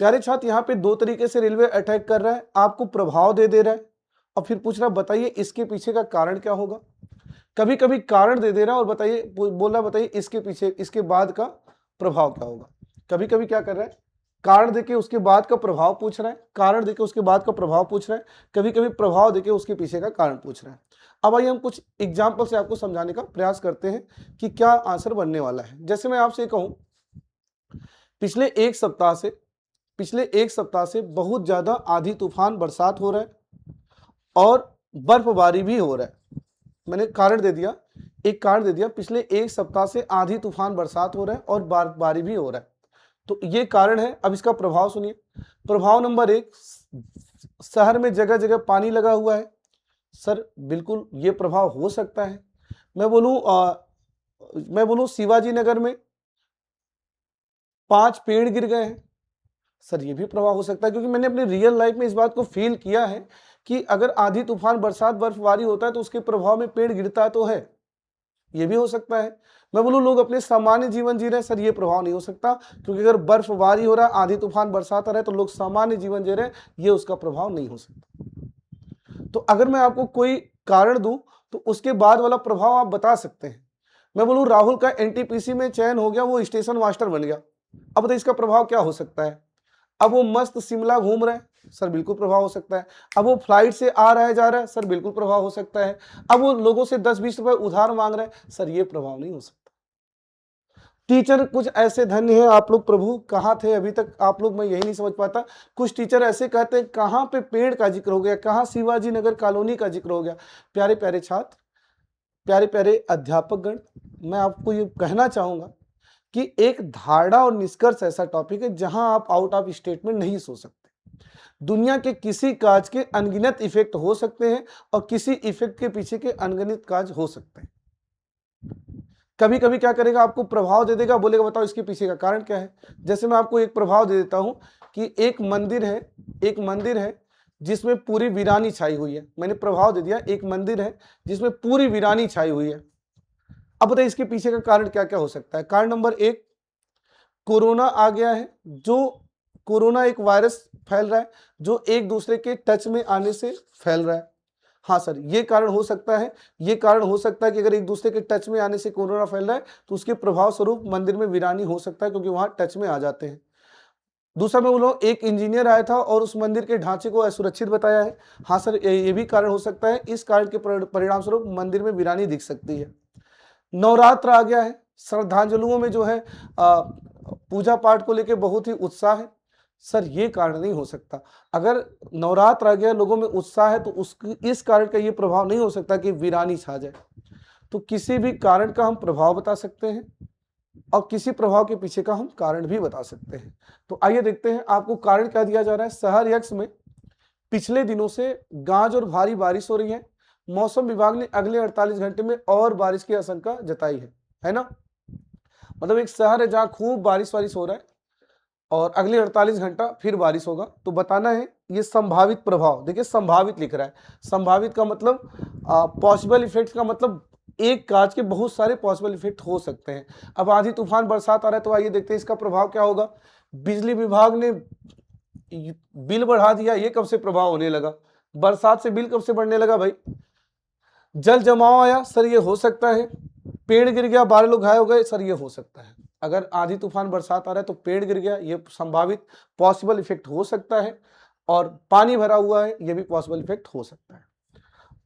प्यारे छात्र, यहाँ पे 2 तरीके से रेलवे अटैक कर रहा है, आपको प्रभाव दे रहा है और फिर पूछ रहा बताइए इसके पीछे का कारण क्या होगा। कभी कभी कारण दे रहा है और बताइए, बोल रहा बताइए इसके पीछे, इसके बाद का प्रभाव क्या होगा। कभी कभी क्या कर रहा है, कारण देके उसके बाद का प्रभाव पूछ रहा है, कारण देके उसके बाद का प्रभाव पूछ रहा है, कभी कभी प्रभाव देके उसके पीछे का कारण पूछ रहा है। अब आइए हम कुछ एग्जाम्पल से आपको समझाने का प्रयास करते हैं कि क्या आंसर बनने वाला है। जैसे मैं आपसे कहूं, पिछले एक सप्ताह से बहुत ज्यादा आंधी तूफान बरसात हो रहा है और बर्फबारी भी हो रहा है। मैंने कारण दे दिया, एक कारण दे दिया, पिछले एक सप्ताह से आंधी तूफान बरसात हो रहा है और बर्फबारी भी हो रहा है, तो ये कारण है। अब इसका प्रभाव सुनिए। प्रभाव नंबर 1, शहर में जगह जगह पानी लगा हुआ है। सर बिल्कुल ये प्रभाव हो सकता है। मैं बोलूं शिवाजी नगर में 5 पेड़ गिर गए हैं। सर ये भी प्रभाव हो सकता है, क्योंकि मैंने अपने रियल लाइफ में इस बात को फील किया है कि अगर आंधी तूफान बरसात बर्फबारी होता है तो उसके प्रभाव में पेड़ गिरता तो है, ये भी हो सकता है। मैं बोलूं लोग अपने सामान्य जीवन जी रहे हैं, सर ये प्रभाव नहीं हो सकता, क्योंकि अगर बर्फबारी हो रहा है, आंधी तूफान बरसात आ रहा है तो लोग सामान्य जीवन जी रहे हैं, ये उसका प्रभाव नहीं हो सकता। तो अगर मैं आपको कोई कारण दूं तो उसके बाद वाला प्रभाव आप बता सकते हैं। मैं बोलूं राहुल का एनटीपीसी में चयन हो गया, वो स्टेशन मास्टर बन गया। अब बताइए इसका प्रभाव क्या हो सकता है। अब वो मस्त शिमला घूम रहे हैं, सर बिल्कुल प्रभाव हो सकता है। अब वो फ्लाइट से आ रहा है जा रहा है, सर बिल्कुल प्रभाव हो सकता है। अब वो लोगों से 10-20 रुपए उधार मांग रहे हैं, सर ये प्रभाव नहीं हो सकता। टीचर कुछ ऐसे धन्य हैं आप लोग, प्रभु कहाँ थे अभी तक आप लोग, मैं यही नहीं समझ पाता। कुछ टीचर ऐसे कहते हैं कहाँ पे पेड़ का जिक्र हो गया, कहाँ शिवाजी नगर कॉलोनी का जिक्र हो गया। प्यारे प्यारे छात्र, प्यारे प्यारे अध्यापक गण, मैं आपको ये कहना चाहूंगा कि एक धारणा और निष्कर्ष ऐसा टॉपिक है जहां आप आउट ऑफ स्टेटमेंट नहीं सो सकते। दुनिया के किसी काज के अनगिनत इफेक्ट हो सकते हैं और किसी इफेक्ट के पीछे के अनगिनत काज हो सकते हैं। कभी कभी क्या करेगा, आपको प्रभाव दे देगा, बोलेगा बताओ इसके पीछे का कारण क्या है। जैसे मैं आपको एक प्रभाव दे देता हूं कि एक मंदिर है जिसमें पूरी वीरानी छाई हुई है। मैंने प्रभाव दे दिया, एक मंदिर है जिसमें पूरी वीरानी छाई हुई है। अब बताइए इसके पीछे का कारण क्या क्या हो सकता है। कारण नंबर एक, कोरोना आ गया है। जो कोरोना एक वायरस फैल रहा है जो एक दूसरे के टच में आने से फैल रहा है। हाँ सर, ये कारण हो सकता है। ये कारण हो सकता है कि अगर एक दूसरे के टच में आने से कोरोना फैल रहा है तो उसके प्रभाव स्वरूप मंदिर में वीरानी हो सकता है, क्योंकि वहां टच में आ जाते हैं। दूसरा मैं बोलूँ, एक इंजीनियर आया था और उस मंदिर के ढांचे को असुरक्षित बताया है। हाँ सर, ये भी कारण हो सकता है। इस कारण के परिणाम स्वरूप मंदिर में वीरानी दिख सकती है। नवरात्र आ गया है, श्रद्धांजलुओं में जो है पूजा पाठ को लेकर बहुत ही उत्साह है। सर ये कारण नहीं हो सकता। अगर नवरात्र आ गया, लोगों में उत्साह है, तो उसकी इस कारण का ये प्रभाव नहीं हो सकता कि वीरानी छा जाए। तो किसी भी कारण का हम प्रभाव बता सकते हैं और किसी प्रभाव के पीछे का हम कारण भी बता सकते हैं। तो आइए देखते हैं आपको कारण क्या दिया जा रहा है। शहर यक्ष में पिछले दिनों से गाज और भारी बारिश हो रही है। मौसम विभाग ने अगले 48 घंटे में और बारिश की आशंका जताई है ना। मतलब एक शहर है जहां खूब बारिश वारिश हो रहा है और अगले 48 घंटा फिर बारिश होगा। तो बताना है ये संभावित प्रभाव। देखिए संभावित लिख रहा है, संभावित का मतलब पॉसिबल इफेक्ट का मतलब एक काज के बहुत सारे पॉसिबल इफेक्ट हो सकते हैं। अब आंधी तूफान बरसात आ रहा है, तो आइए देखते हैं इसका प्रभाव क्या होगा। बिजली विभाग ने बिल बढ़ा दिया, ये कब से प्रभाव होने लगा। बरसात से बिल कब से बढ़ने लगा भाई। जल जमाव आया, सर ये हो सकता है। पेड़ गिर गया, 12 लोग घायल हो गए, सर ये हो सकता है। अगर आंधी तूफान बरसात आ रहा है तो पेड़ गिर गया, ये संभावित पॉसिबल इफेक्ट हो सकता है। और पानी भरा हुआ है, ये भी पॉसिबल इफेक्ट हो सकता है।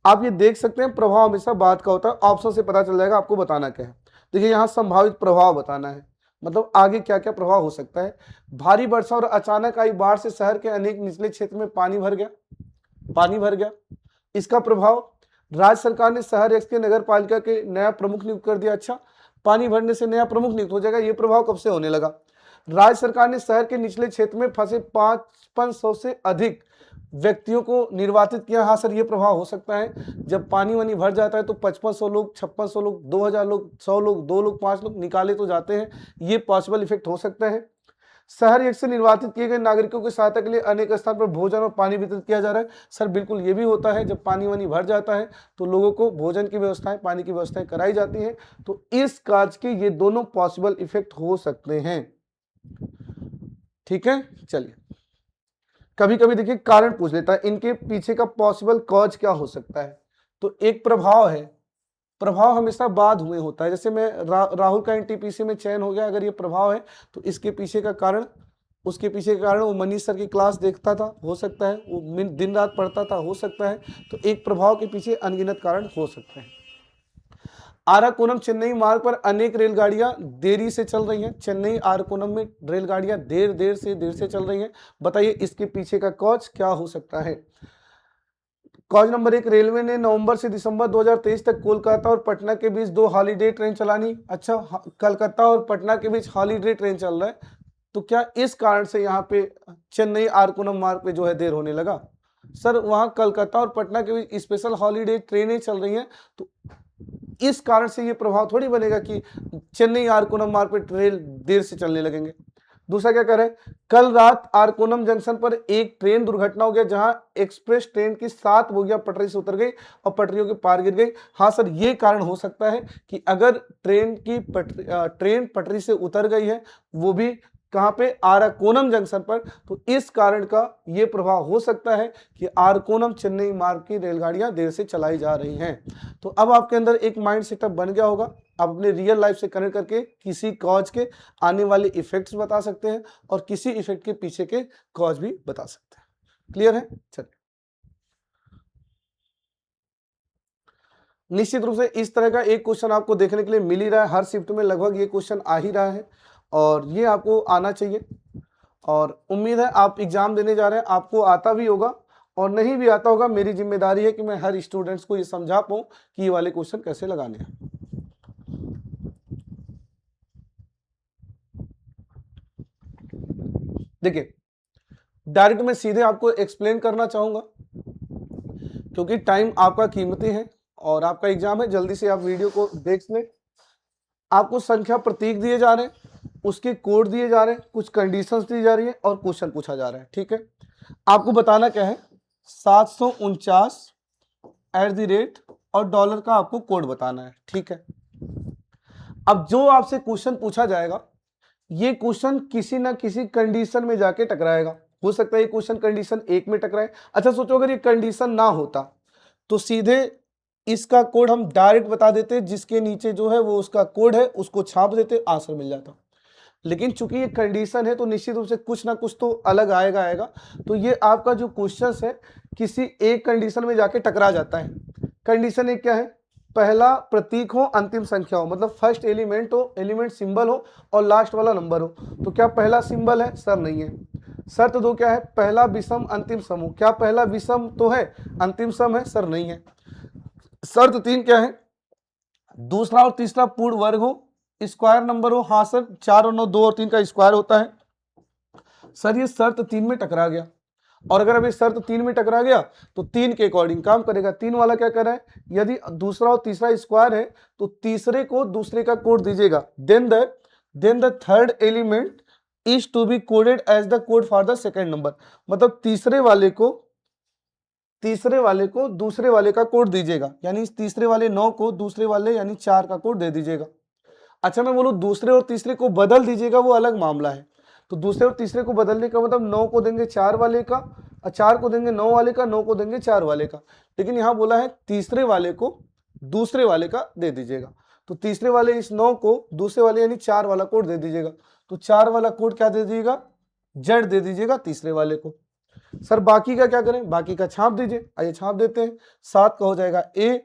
आप ये देख सकते हैं प्रभाव हमेशा बात का होता है, ऑप्शन से पता चल जाएगा आपको बताना क्या है। देखिए यहाँ संभावित प्रभाव बताना है, मतलब आगे क्या क्या प्रभाव हो सकता है। भारी वर्षा और अचानक आई बाढ़ से शहर के अनेक निचले क्षेत्र में पानी भर गया। इसका प्रभाव, राज्य सरकार ने शहर एक्स के नगर पालिका के नया प्रमुख नियुक्त कर दिया। अच्छा, पानी भरने से नया प्रमुख नियुक्त हो जाएगा, ये प्रभाव कब से होने लगा। राज्य सरकार ने शहर के निचले क्षेत्र में फंसे 5500 से अधिक व्यक्तियों को निर्वाचित किया। हाँ सर, ये प्रभाव हो सकता है। जब पानी वानी भर जाता है तो 5500 लोग, 5600 लोग, 2000 लोग, 100 लोग, 2 लोग, 5 लोग निकाले तो जाते हैं। ये पॉसिबल इफेक्ट हो सकता है। शहर एक से निर्वाचित किए गए नागरिकों की सहायता के लिए अनेक स्थान पर भोजन और पानी वितरित किया जा रहा है। सर बिल्कुल ये भी होता है, जब पानी वानी भर जाता है तो लोगों को भोजन की व्यवस्थाएं, पानी की व्यवस्थाएं कराई जाती हैं। तो इस काज के ये दोनों पॉसिबल इफेक्ट हो सकते हैं। ठीक है, चलिए कभी कभी देखिए कारण पूछ लेता है, इनके पीछे का पॉसिबल कॉज क्या हो सकता है। तो एक प्रभाव है, प्रभाव हमेशा बाद हुए होता है। जैसे मैं राहुल का एनटीपीसी में चयन हो गया, अगर ये प्रभाव है तो इसके पीछे का कारण, उसके पीछे का कारण वो मनीष सर की क्लास देखता था, हो सकता है वो दिन रात पढ़ता था, हो सकता है। तो एक प्रभाव के पीछे अनगिनत कारण हो सकते हैं। आराकोनम चेन्नई मार्ग पर अनेक रेलगाड़ियां देरी से चल रही हैं। चेन्नई आराकोनम में रेलगाड़ियां देर से चल रही हैं। बताइए इसके पीछे का कॉज क्या हो सकता है। कॉज नंबर एक, रेलवे ने नवंबर से दिसंबर 2023 तक कोलकाता और पटना के बीच 2 हॉलीडे ट्रेन चलानी। अच्छा, कलकत्ता और पटना के बीच हॉलीडे ट्रेन चल रहा है, तो क्या इस कारण से यहाँ पे चेन्नई आरकोनम मार्ग पे जो है देर होने लगा। सर वहाँ कलकत्ता और पटना के बीच स्पेशल हॉलीडे ट्रेनें चल रही हैं, तो इस कारण से ये प्रभाव थोड़ी बनेगा कि चेन्नई आरकोनम मार्ग पे ट्रेन देर से चलने लगेंगे। दूसरा क्या कर रहे हैं, कल रात आरकोनम जंक्शन पर एक ट्रेन दुर्घटना हो गया जहां एक्सप्रेस ट्रेन की 7 बोगियां पटरी से उतर गई और पटरियों के पार गिर गई। हाँ सर, ये कारण हो सकता है कि अगर ट्रेन पटरी से उतर गई है, वो भी कहां पे, आराकोनम जंक्शन पर, तो इस कारण का ये प्रभाव हो सकता है कि आरकोनम चेन्नई मार्ग की रेलगाड़ियां देर से चलाई जा रही हैं। तो अब आपके अंदर एक माइंड सेटअप बन गया होगा, आप अपने रियल लाइफ से कनेक्ट करके किसी कॉज के आने वाले इफेक्ट्स बता सकते हैं और किसी इफेक्ट के पीछे के कॉज भी बता सकते हैं। क्लियर है, चलिए निश्चित रूप से इस तरह का एक क्वेश्चन आपको देखने के लिए मिल ही रहा है, हर शिफ्ट में लगभग ये क्वेश्चन आ ही रहा है और ये आपको आना चाहिए और उम्मीद है आप एग्जाम देने जा रहे हैं, आपको आता भी होगा और नहीं भी आता होगा, मेरी जिम्मेदारी है कि मैं हर स्टूडेंट्स को ये समझा पाऊँ कि ये वाले क्वेश्चन कैसे लगाने हैं। देखिए, डायरेक्ट मैं सीधे आपको एक्सप्लेन करना चाहूंगा क्योंकि टाइम आपका कीमती है और आपका एग्जाम है, जल्दी से आप वीडियो को देख लें। आपको संख्या प्रतीक दिए जा रहे हैं, उसके कोड दिए जा रहे हैं, कुछ कंडीशंस दी जा रही है और क्वेश्चन पूछा जा रहा है। ठीक है, आपको बताना क्या है, 749 @ और डॉलर का आपको कोड बताना है। ठीक है, अब जो आपसे क्वेश्चन पूछा जाएगा ये क्वेश्चन किसी ना किसी कंडीशन में जाके टकराएगा। हो सकता है ये क्वेश्चन कंडीशन 1 में टकराए। अच्छा सोचो अगर ये कंडीशन ना होता तो सीधे इसका कोड हम डायरेक्ट बता देते, जिसके नीचे जो है वो उसका कोड है उसको छाप देते, आंसर मिल जाता। लेकिन चूंकि ये कंडीशन है तो निश्चित रूप से कुछ ना कुछ तो अलग आएगा। तो ये आपका जो क्वेश्चन है किसी एक कंडीशन में जाके टकरा जाता है। कंडीशन एक क्या है, पहला प्रतीक हो, अंतिम संख्या हो, मतलब फर्स्ट एलिमेंट हो, एलिमेंट सिंबल हो और लास्ट वाला नंबर हो। तो क्या पहला सिंबल है? सर नहीं है। शर्त 2 क्या है, पहला विषम अंतिम सम हो। क्या पहला विषम तो है, अंतिम सम है? सर नहीं है। शर्त 3 क्या है, दूसरा और तीसरा पूर्ण वर्ग हो, स्क्वायर नंबर हो। हाँ सर, 4 और 9 2 और 3 का स्क्वायर होता है। सर ये शर्त 3 में टकरा गया और अगर अभी शर्त 3 में टकरा गया तो 3 के अकॉर्डिंग काम करेगा। 3 वाला क्या कर रहा है, यदि दूसरा और तीसरा स्क्वायर है तो तीसरे को दूसरे का कोड दीजिएगा। Then the third element is to be coded as the code for the second number, मतलब तीसरे वाले को दूसरे वाले का कोड दीजिएगा, यानी इस तीसरे वाले 9 को दूसरे वाले यानी 4 का कोड दे दीजिएगा। अच्छा मैं बोलूं दूसरे और तीसरे को बदल दीजिएगा, वो अलग मामला है। तो दूसरे और तीसरे को बदलने का मतलब 9 को देंगे 4 वाले का और 4 को देंगे 9 वाले का, 9 को देंगे 4 वाले का। लेकिन यहाँ बोला है तीसरे वाले को दूसरे वाले का दे दीजिएगा। तो तीसरे वाले इस 9 को दूसरे वाले यानी 4 वाला कोड दे दीजिएगा। तो 4 वाला कोड क्या दे दीजिएगा, जेड दे दीजिएगा तीसरे वाले को। सर बाकी का क्या करें, बाकी का छाप दीजिए। आइए छाप देते हैं। 7 का हो जाएगा ए,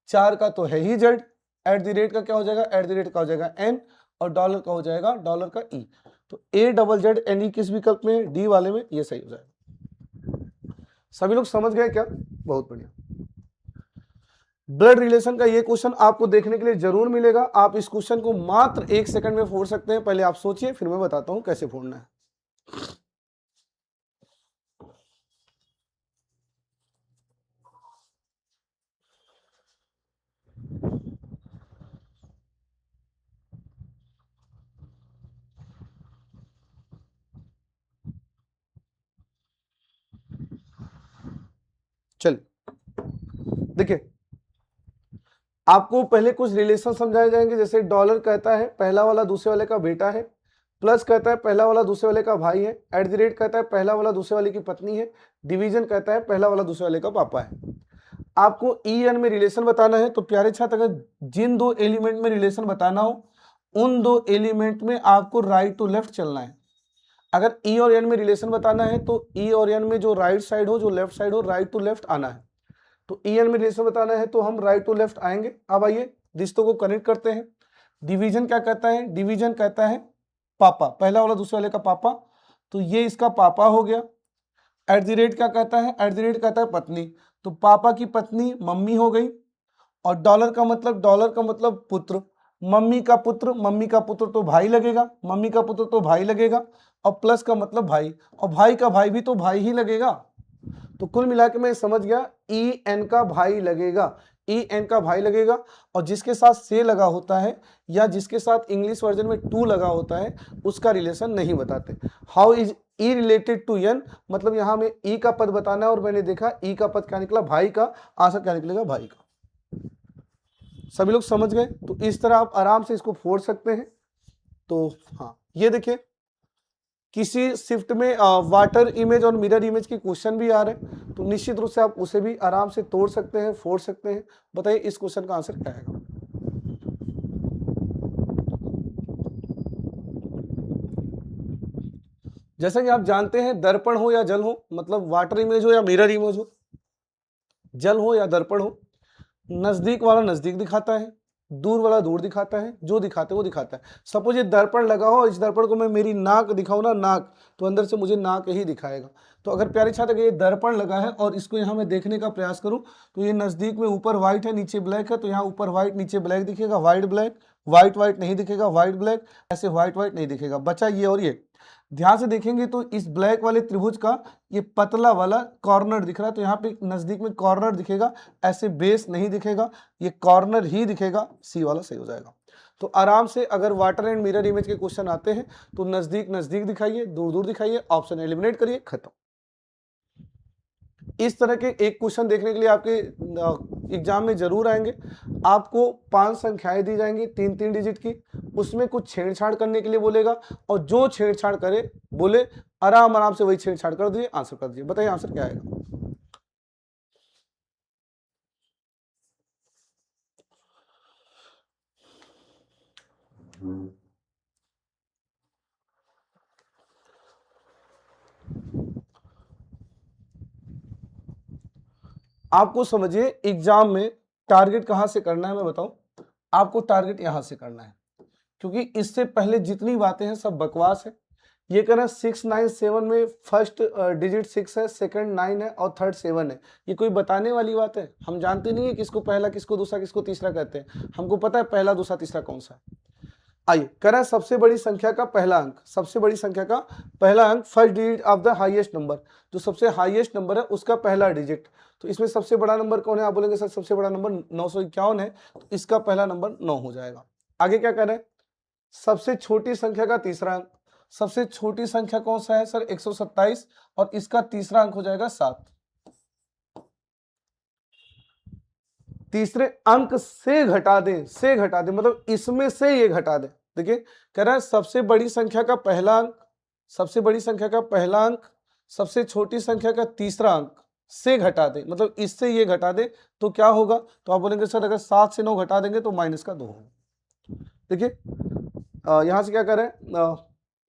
4 का तो है ही जेड, @ का क्या हो जाएगा, @ का हो जाएगा एन और डॉलर का हो जाएगा डॉलर का ई। तो AZZNE किस विकल्प में, डी वाले में, ये सही हो जाएगा। सभी लोग समझ गए क्या? बहुत बढ़िया। ब्लड रिलेशन का ये क्वेश्चन आपको देखने के लिए जरूर मिलेगा। आप इस क्वेश्चन को मात्र 1 सेकंड में फोड़ सकते हैं। पहले आप सोचिए फिर मैं बताता हूं कैसे फोड़ना है। चलिए देखिए, आपको पहले कुछ रिलेशन समझाए जाएंगे। जैसे डॉलर कहता है पहला वाला दूसरे वाले का बेटा है, प्लस कहता है पहला वाला दूसरे वाले का भाई है, @ कहता है पहला वाला दूसरे वाले की पत्नी है, डिवीजन कहता है पहला वाला दूसरे वाले का पापा है। आपको EN में रिलेशन बताना है। तो प्यारे छात्र अगर जिन 2 एलिमेंट में रिलेशन बताना हो उन 2 एलिमेंट में आपको राइट टू लेफ्ट चलना है। अगर E और N में रिलेशन बताना है तो E और N में जो राइट साइड हो, जो लेफ्ट साइड हो, राइट टू लेफ्ट आना है। तो EN में रिलेशन बताना है तो हम राइट टू लेफ्ट आएंगे। अब आइए रिश्तों को कनेक्ट करते हैं। डिवीजन क्या कहता है, डिवीजन कहता है पापा, पहला वाला दूसरे वाले का पापा, तो ये इसका पापा हो गया। @ क्या कहता है, @ कहता है पत्नी, तो पापा की पत्नी मम्मी हो गई। और डॉलर का मतलब पुत्र, मम्मी का पुत्र तो भाई लगेगा, मम्मी का पुत्र तो भाई लगेगा और प्लस का मतलब भाई, और भाई का भाई भी तो भाई ही लगेगा। तो कुल मिला के मैं समझ गया EN का भाई लगेगा, EN का भाई लगेगा। और जिसके साथ से लगा होता है या जिसके साथ इंग्लिश वर्जन में टू लगा होता है उसका रिलेशन नहीं बताते। How is E related to N, मतलब यहाँ में E का पद बताना है और मैंने देखा E का पद क्या निकला, भाई का, आंसर क्या निकलेगा, भाई का। सभी लोग समझ गए? तो इस तरह आप आराम से इसको फोड़ सकते हैं। तो हाँ ये देखिए, किसी शिफ्ट में वाटर इमेज और मिरर इमेज की क्वेश्चन भी आ रहे हैं, तो निश्चित रूप से आप उसे भी आराम से तोड़ सकते हैं, फोड़ सकते हैं। बताइए इस क्वेश्चन का आंसर क्या आएगा। जैसा कि आप जानते हैं दर्पण हो या जल हो, मतलब वाटर इमेज हो या मिरर इमेज हो, जल हो या दर्पण हो, नजदीक वाला नजदीक दिखाता है, दूर वाला दूर दिखाता है, जो दिखाते वो दिखाता है। सपोज ये दर्पण लगा हो, इस दर्पण को मैं मेरी नाक दिखाऊं ना, नाक, तो अंदर से मुझे नाक ही दिखाएगा। तो अगर प्यारे छात्र ये दर्पण लगा है और इसको यहाँ मैं देखने का प्रयास करूं, तो ये नजदीक में ऊपर व्हाइट है नीचे ब्लैक है, तो यहाँ ऊपर व्हाइट नीचे ब्लैक दिखेगा, व्हाइट ब्लैक, व्हाइट व्हाइट नहीं दिखेगा, व्हाइट ब्लैक, ऐसे व्हाइट व्हाइट नहीं दिखेगा। बचा ये और ये। ध्यान से देखेंगे तो इस ब्लैक वाले त्रिभुज का ये पतला वाला कॉर्नर दिख रहा है, तो यहाँ पे नजदीक में कॉर्नर दिखेगा, ऐसे बेस नहीं दिखेगा, ये कॉर्नर ही दिखेगा, सी वाला सही हो जाएगा। तो आराम से अगर वाटर एंड मिरर इमेज के क्वेश्चन आते हैं तो नजदीक नजदीक दिखाइए, दूर दूर दिखाइए, ऑप्शन एलिमिनेट करिए, खत्म। इस तरह के एक क्वेश्चन देखने के लिए आपके एग्जाम में जरूर आएंगे। आपको 5 संख्याएं दी जाएंगी 3-3 डिजिट की, उसमें कुछ छेड़छाड़ करने के लिए बोलेगा, और जो छेड़छाड़ करे बोले आराम आराम से वही छेड़छाड़ कर दीजिए, आंसर कर दीजिए। बताइए आंसर क्या आएगा। आपको समझिए एग्जाम में टारगेट कहां से करना है मैं बताऊं। आपको टारगेट यहां से करना है, क्योंकि इससे पहले जितनी बातें हैं सब बकवास है। ये कहना 6 9 7 में फर्स्ट डिजिट 6 है, सेकंड 9 है और थर्ड 7 है, ये कोई बताने वाली बात है। हम जानते नहीं है किसको पहला किसको दूसरा किसको तीसरा कहते हैं, हमको पता है पहला दूसरा तीसरा कौन सा है। आइए कह रहा है सबसे बड़ी संख्या का पहला अंक, सबसे बड़ी संख्या का पहला अंक, first digit of the highest number, जो सबसे हाईएस्ट नंबर है उसका पहला डिजिट। तो इसमें सबसे बड़ा नंबर कौन है, आप बोलेंगे सर सबसे बड़ा नंबर 951 है, तो इसका पहला नंबर 9 हो जाएगा। आगे क्या कह रहे हैं, सबसे छोटी संख्या का तीसरा अंक, सबसे छोटी संख्या कौन सा है सर 127, और इसका तीसरा अंक हो जाएगा 7। तीसरे अंक से घटा दें, से घटा दें मतलब इसमें से ये घटा दें। देखिए कह रहा है सबसे बड़ी संख्या का पहला अंक, सबसे बड़ी संख्या का पहला अंक, सबसे छोटी संख्या का तीसरा अंक से घटा दें, मतलब इससे ये घटा दें, तो क्या होगा। तो आप बोलेंगे सर अगर 7 से 9 घटा देंगे तो -2 होगा। देखिए यहां से क्या कर रहे हैं,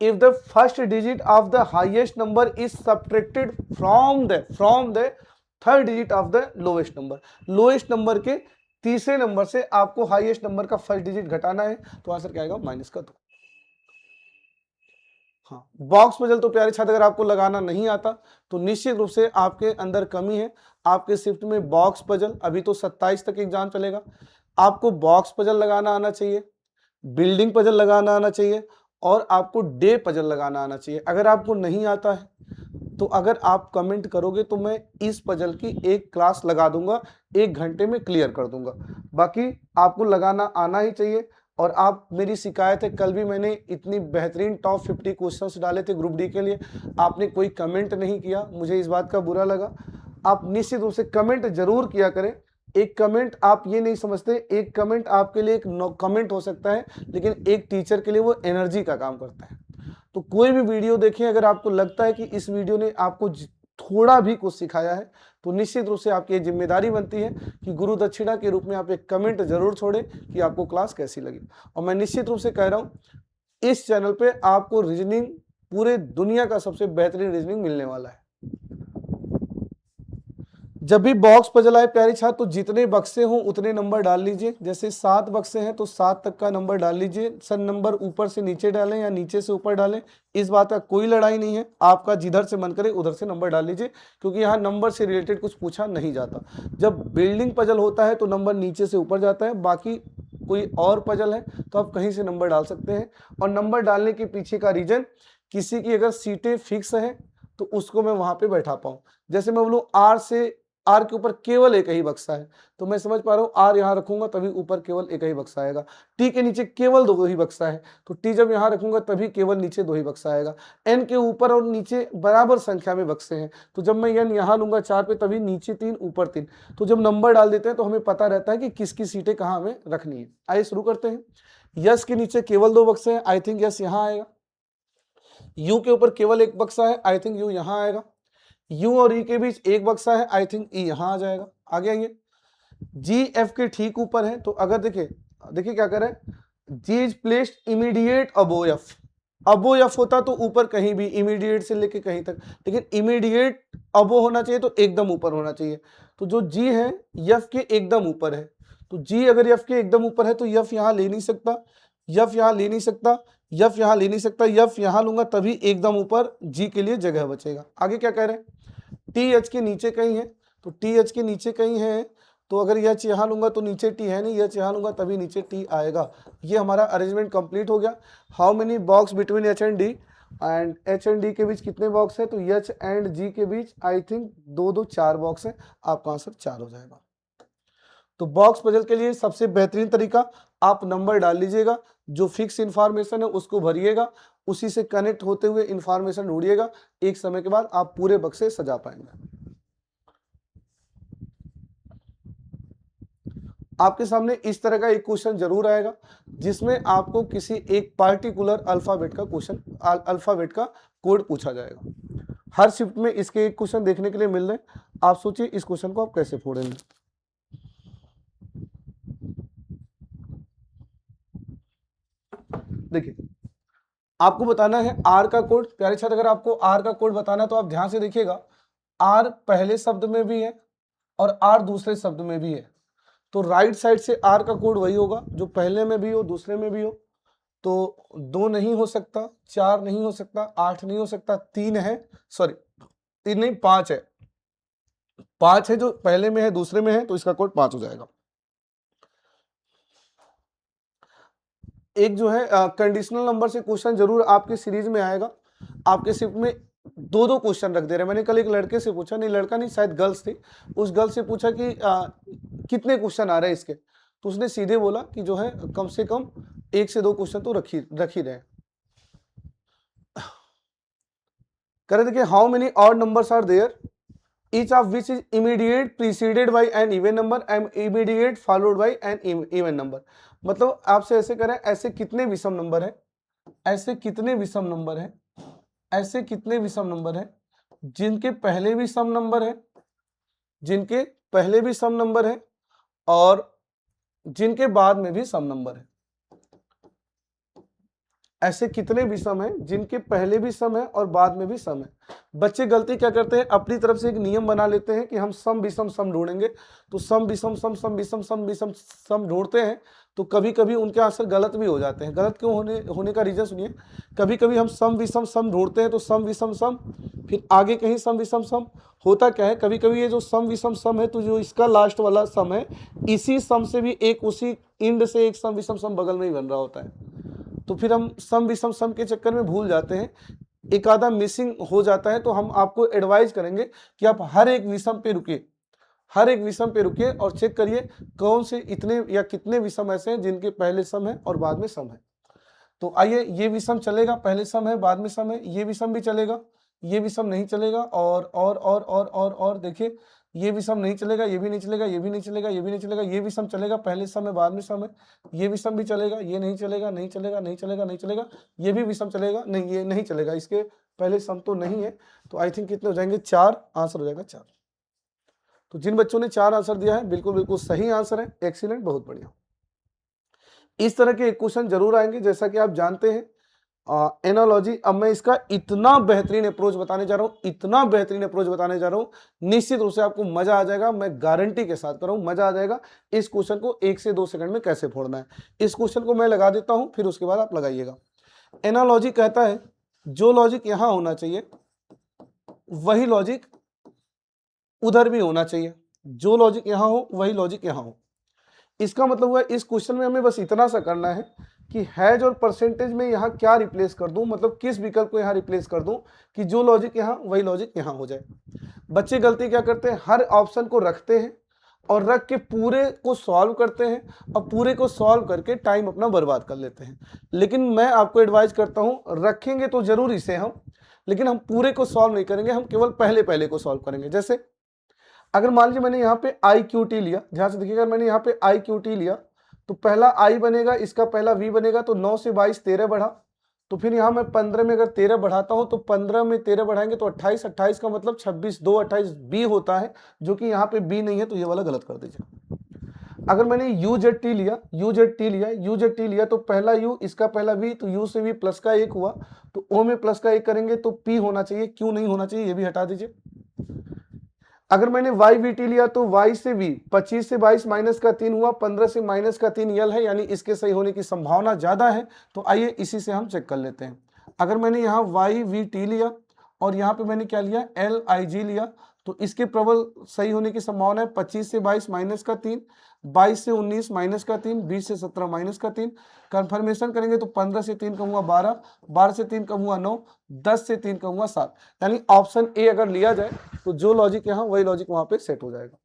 if the first digit of the highest number is subtracted from the third digit of the lowest number, lowest number के तीसरे नंबर से आपको हाईएस्ट नंबर का फर्स्ट डिजिट घटाना है, तो आंसर क्या आएगा -2। हाँ, बॉक्स पजल तो प्यारे छात्र अगर आपको लगाना नहीं आता तो निश्चित रूप से आपके अंदर कमी है। आपके शिफ्ट में बॉक्स पजल, अभी तो 27 तक एग्जाम चलेगा, आपको बॉक्स पजल लगाना आना चाहिए, बिल्डिंग पजल लगाना आना चाहिए, और आपको डे पजल लगाना आना चाहिए। अगर आपको नहीं आता है तो अगर आप कमेंट करोगे तो मैं इस पजल की एक क्लास लगा दूंगा, 1 घंटे में क्लियर कर दूंगा। बाकी आपको लगाना आना ही चाहिए। और आप, मेरी शिकायत है, कल भी मैंने इतनी बेहतरीन टॉप 50 क्वेश्चंस डाले थे ग्रुप डी के लिए, आपने कोई कमेंट नहीं किया, मुझे इस बात का बुरा लगा। आप निश्चित रूप से कमेंट जरूर किया करें। एक कमेंट, आप ये नहीं समझते, एक कमेंट आपके लिए एक कमेंट हो सकता है, लेकिन एक टीचर के लिए वो एनर्जी का काम करता है। तो कोई भी वीडियो देखें, अगर आपको लगता है कि इस वीडियो ने आपको थोड़ा भी कुछ सिखाया है, तो निश्चित रूप से आपकी जिम्मेदारी बनती है कि गुरु दक्षिणा के रूप में आप एक कमेंट जरूर छोड़ें कि आपको क्लास कैसी लगी। और मैं निश्चित रूप से कह रहा हूं इस चैनल पे आपको रीजनिंग, पूरे दुनिया का सबसे बेहतरीन रीजनिंग मिलने वाला है। जब भी बॉक्स पजल आए प्यारे छात्र, तो जितने बक्से हों उतने नंबर डाल लीजिए। जैसे 7 बक्से हैं तो 7 तक का नंबर डाल लीजिए। सर नंबर ऊपर से नीचे डालें या नीचे से ऊपर डालें, इस बात का कोई लड़ाई नहीं है, आपका जिधर से मन करे उधर से नंबर डाल लीजिए, क्योंकि यहाँ नंबर से रिलेटेड कुछ पूछा नहीं जाता। जब बिल्डिंग पजल होता है तो नंबर नीचे से ऊपर जाता है, बाकी कोई और पजल है तो आप कहीं से नंबर डाल सकते हैं। और नंबर डालने के पीछे का रीजन, किसी की अगर सीटें फिक्स हैं तो उसको मैं वहां पे बैठा पाऊं। जैसे मैं बोलूं आर के ऊपर केवल एक ही बक्सा है, तो मैं समझ पा रहा हूँ आर यहाँ रखूंगा तभी ऊपर केवल एक ही बक्सा आएगा। टी के नीचे केवल 2 ही बक्सा है, तो टी जब यहाँ रखूंगा तभी केवल नीचे 2 ही बक्सा आएगा। एन के ऊपर और नीचे बराबर संख्या में बक्से हैं, तो जब मैं एन यहाँ लूंगा 4 पे, तभी नीचे 3 ऊपर 3। तो जब नंबर डाल देते हैं तो हमें पता रहता है कि किसकी सीटें कहाँ हमें रखनी है। आइए शुरू करते हैं। यस के नीचे केवल 2 बक्से हैं, आई थिंक यस यहाँ आएगा। यू के ऊपर केवल एक बक्सा है, आई थिंक यू यहाँ आएगा। यू और ई के बीच एक बक्सा है, आई थिंक ई यहां आ जाएगा। आगे आइए, जी एफ के ठीक ऊपर है, तो अगर देखिए क्या करें, G is placed immediate above F. Above F होता तो ऊपर कहीं भी, इमीडिएट से लेके कहीं तक, लेकिन इमीडिएट अबो होना चाहिए तो एकदम ऊपर होना चाहिए। तो जो जी है एफ के एकदम ऊपर है, तो जी अगर एफ के एकदम ऊपर है तो एफ यहाँ ले नहीं सकता, एफ यहाँ ले नहीं सकता, एफ यहाँ ले नहीं सकता, एफ यहाँ लूंगा तभी एकदम ऊपर जी के लिए जगह बचेगा। आगे क्या कह रहे हैं, टी एच के नीचे कहीं है, तो टी एच के नीचे कहीं है, तो अगर एच यहाँ लूंगा तो नीचे टी है नहीं, एच यहाँ लूंगा तभी नीचे टी आएगा। ये हमारा अरेंजमेंट कंप्लीट हो गया। How many box between H and D, and H and D के बीच कितने बॉक्स है, तो एच एंड जी के बीच आई थिंक 4 बॉक्स है, आपका आंसर 4 हो जाएगा। तो बॉक्स पजल के लिए सबसे बेहतरीन तरीका, आप नंबर डाल लीजिएगा, जो फिक्स इंफॉर्मेशन है उसको भरिएगा, उसी से कनेक्ट होते हुए इंफॉर्मेशन ढूंढिएगा, एक समय के बाद आप पूरे बक्से सजा पाएंगे। आपके सामने इस तरह का एक क्वेश्चन जरूर आएगा जिसमें आपको किसी एक पार्टिकुलर अल्फाबेट का क्वेश्चन, अल्फाबेट का कोड पूछा जाएगा। हर शिफ्ट में इसके एक क्वेश्चन देखने के लिए मिल रहे हैं। आप सोचिए इस क्वेश्चन को आप कैसे फोड़ेंगे। देखिए आपको बताना है आर का कोड। प्यारे छात्र, अगर आपको आर का कोड बताना है तो आप ध्यान से देखिएगा, आर पहले शब्द में भी है और आर दूसरे शब्द में भी है, तो राइट साइड से आर का कोड वही होगा जो पहले में भी हो दूसरे में भी हो। तो 2 नहीं हो सकता, 4 नहीं हो सकता, 8 नहीं हो सकता, 3 है, सॉरी 3 नहीं 5 है, 5 है जो पहले में है दूसरे में है, तो इसका कोड 5 हो जाएगा। एक जो है कंडीशनल नंबर से क्वेश्चन जरूर आपके सीरीज में आएगा। आपके शिफ्ट में 2 क्वेश्चन रख दे रहे हैं। मैंने कल एक लड़के से पूछा, नहीं लड़का नहीं शायद गर्ल्स थी, उस गर्ल से पूछा कि कितने क्वेश्चन आ रहे हैं इसके, तो उसने सीधे बोला कि जो है कम से कम 1 से 2 क्वेश्चन तो रख ही रहे। करे देखिए, how many odd numbers are there, each of which is immediate preceded by an even number and immediate followed by an even number। मतलब आपसे ऐसे करें, ऐसे कितने विषम नंबर है, ऐसे कितने विषम नंबर है, ऐसे कितने विषम नंबर है जिनके पहले भी सम नंबर है, जिनके पहले भी सम नंबर है और जिनके बाद में भी सम नंबर है। ऐसे कितने भी सम हैं जिनके पहले भी सम है और बाद में भी सम है। बच्चे गलती क्या करते हैं, अपनी तरफ से एक नियम बना लेते हैं कि हम सम विषम सम ढूंढेंगे, तो सम विषम सम, सम विषम सम विषम सम ढूंढते हैं, तो कभी कभी उनके आंसर गलत भी हो जाते हैं। गलत क्यों होने का रीजन सुनिए, कभी कभी हम सम विषम सम ढूंढते हैं तो सम विषम सम, फिर आगे कहीं सम विषम सम, होता क्या है कभी कभी ये जो सम विषम सम है, तो जो इसका लास्ट वाला सम है, इसी सम से भी एक उसी इंड से एक सम विषम सम बगल में ही बन रहा होता है, तो फिर हम सम विषम सम के चक्कर में भूल जाते हैं, एक आधा मिसिंग हो जाता है। तो हम आपको एडवाइस करेंगे कि आप हर एक विषम पे रुकिए, हर एक विषम पे रुकिए और चेक करिए कौन से इतने या कितने विषम ऐसे हैं जिनके पहले सम है और बाद में सम है। तो आइए, ये विषम चलेगा, पहले सम है बाद में सम है, ये विषम भी चलेगा, ये विषम नहीं चलेगा, और देखिए ये विषम नहीं चलेगा, ये भी नहीं चलेगा, ये भी नहीं चलेगा, ये भी नहीं चलेगा, ये विषम चलेगा, पहले सम है बाद में सम है, ये विषम भी चलेगा, ये नहीं चलेगा, नहीं चलेगा, नहीं चलेगा, नहीं चलेगा, ये भी विषम चलेगा, नहीं ये नहीं चलेगा, इसके पहले सम तो नहीं है। तो आई थिंक कितने हो जाएंगे, 4 आंसर हो जाएगा 4। तो जिन बच्चों ने 4 आंसर दिया है बिल्कुल बिल्कुल सही आंसर है, एक्सीलेंट, बहुत बढ़िया। इस तरह के क्वेश्चन जरूर आएंगे, जैसा कि आप जानते हैं एनालॉजी। अब मैं इसका इतना बेहतरीन अप्रोच बताने जा रहा हूं, इतना बेहतरीन अप्रोच बताने जा रहा हूं, निश्चित रूप से आपको मजा आ जाएगा, मैं गारंटी के साथ कर रहा हूं, मजा आ जाएगा। इस क्वेश्चन को 1 से 2 सेकंड में कैसे फोड़ना है, इस क्वेश्चन को मैं लगा देता हूं, फिर उसके बाद आप लगाइएगा। एनालॉजी कहता है जो लॉजिक यहां होना चाहिए वही लॉजिक उधर भी होना चाहिए, जो लॉजिक यहां हो वही लॉजिक यहां हो। इसका मतलब हुआ इस क्वेश्चन में हमें बस इतना सा करना है कि हैज और परसेंटेज में यहाँ क्या रिप्लेस कर दूं, मतलब किस विकल्प को यहाँ रिप्लेस कर दूं कि जो लॉजिक यहाँ वही लॉजिक यहाँ हो जाए। बच्चे गलती क्या करते हैं, हर ऑप्शन को रखते हैं और रख के पूरे को सॉल्व करते हैं और पूरे को सॉल्व करके टाइम अपना बर्बाद कर लेते हैं। लेकिन मैं आपको एडवाइस करता हूं, रखेंगे तो जरूर इसे हम, लेकिन हम पूरे को सॉल्व नहीं करेंगे, हम केवल पहले पहले को सॉल्व करेंगे। जैसे अगर मान लीजिए मैंने यहाँ पे आई क्यू टी लिया, ध्यान से देखिएगा, मैंने यहाँ पे आई क्यू टी लिया, तो पहला आई बनेगा, इसका पहला वी बनेगा, तो 9 से 22 13 बढ़ा, तो फिर यहाँ मैं 15 में अगर 13 बढ़ाता हूँ तो 15 में 13 बढ़ाएंगे तो 28, 28 का मतलब 26, 2 28 बी होता है, जो कि यहाँ पे बी नहीं है, तो ये वाला गलत कर दीजिए। अगर मैंने यू जेड टी लिया, यू जेड टी लिया, यू जेड टी लिया, तो पहला यू, इसका पहला वी, तो यू से वी प्लस का 1 हुआ, तो ओ में प्लस का 1 करेंगे तो पी होना चाहिए, क्यू नहीं होना चाहिए, ये भी हटा दीजिए। अगर मैंने वाई वी टी लिया तो वाई से वी 25 से 22 माइनस का 3 हुआ, 15 से माइनस का 3 यल है, यानी इसके सही होने की संभावना ज्यादा है। तो आइए इसी से हम चेक कर लेते हैं। अगर मैंने यहाँ वाई वी टी लिया और यहाँ पे मैंने क्या लिया, एल आई जी लिया, तो इसके प्रबल सही होने की संभावना है 25 से 22 माइनस का 3, 22 से 19 माइनस का 3, 20 से 17 माइनस का 3। कंफर्मेशन करेंगे तो 15 से 3 कम हुआ 12, 12 से 3 कम हुआ 9, 10 से 3 कम हुआ 7। यानी ऑप्शन ए अगर लिया जाए तो जो लॉजिक यहाँ वही लॉजिक वहां पे सेट हो जाएगा।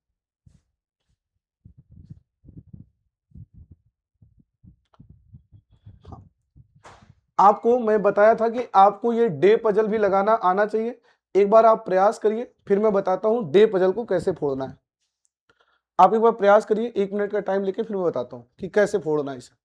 आपको मैं बताया था कि आपको ये डे पजल भी लगाना आना चाहिए। एक बार आप प्रयास करिए, फिर मैं बताता हूं डे पजल को कैसे फोड़ना है। आप एक बार प्रयास करिए, 1 मिनट का टाइम लेके, फिर मैं बताता हूं कि कैसे फोड़ना है इसे।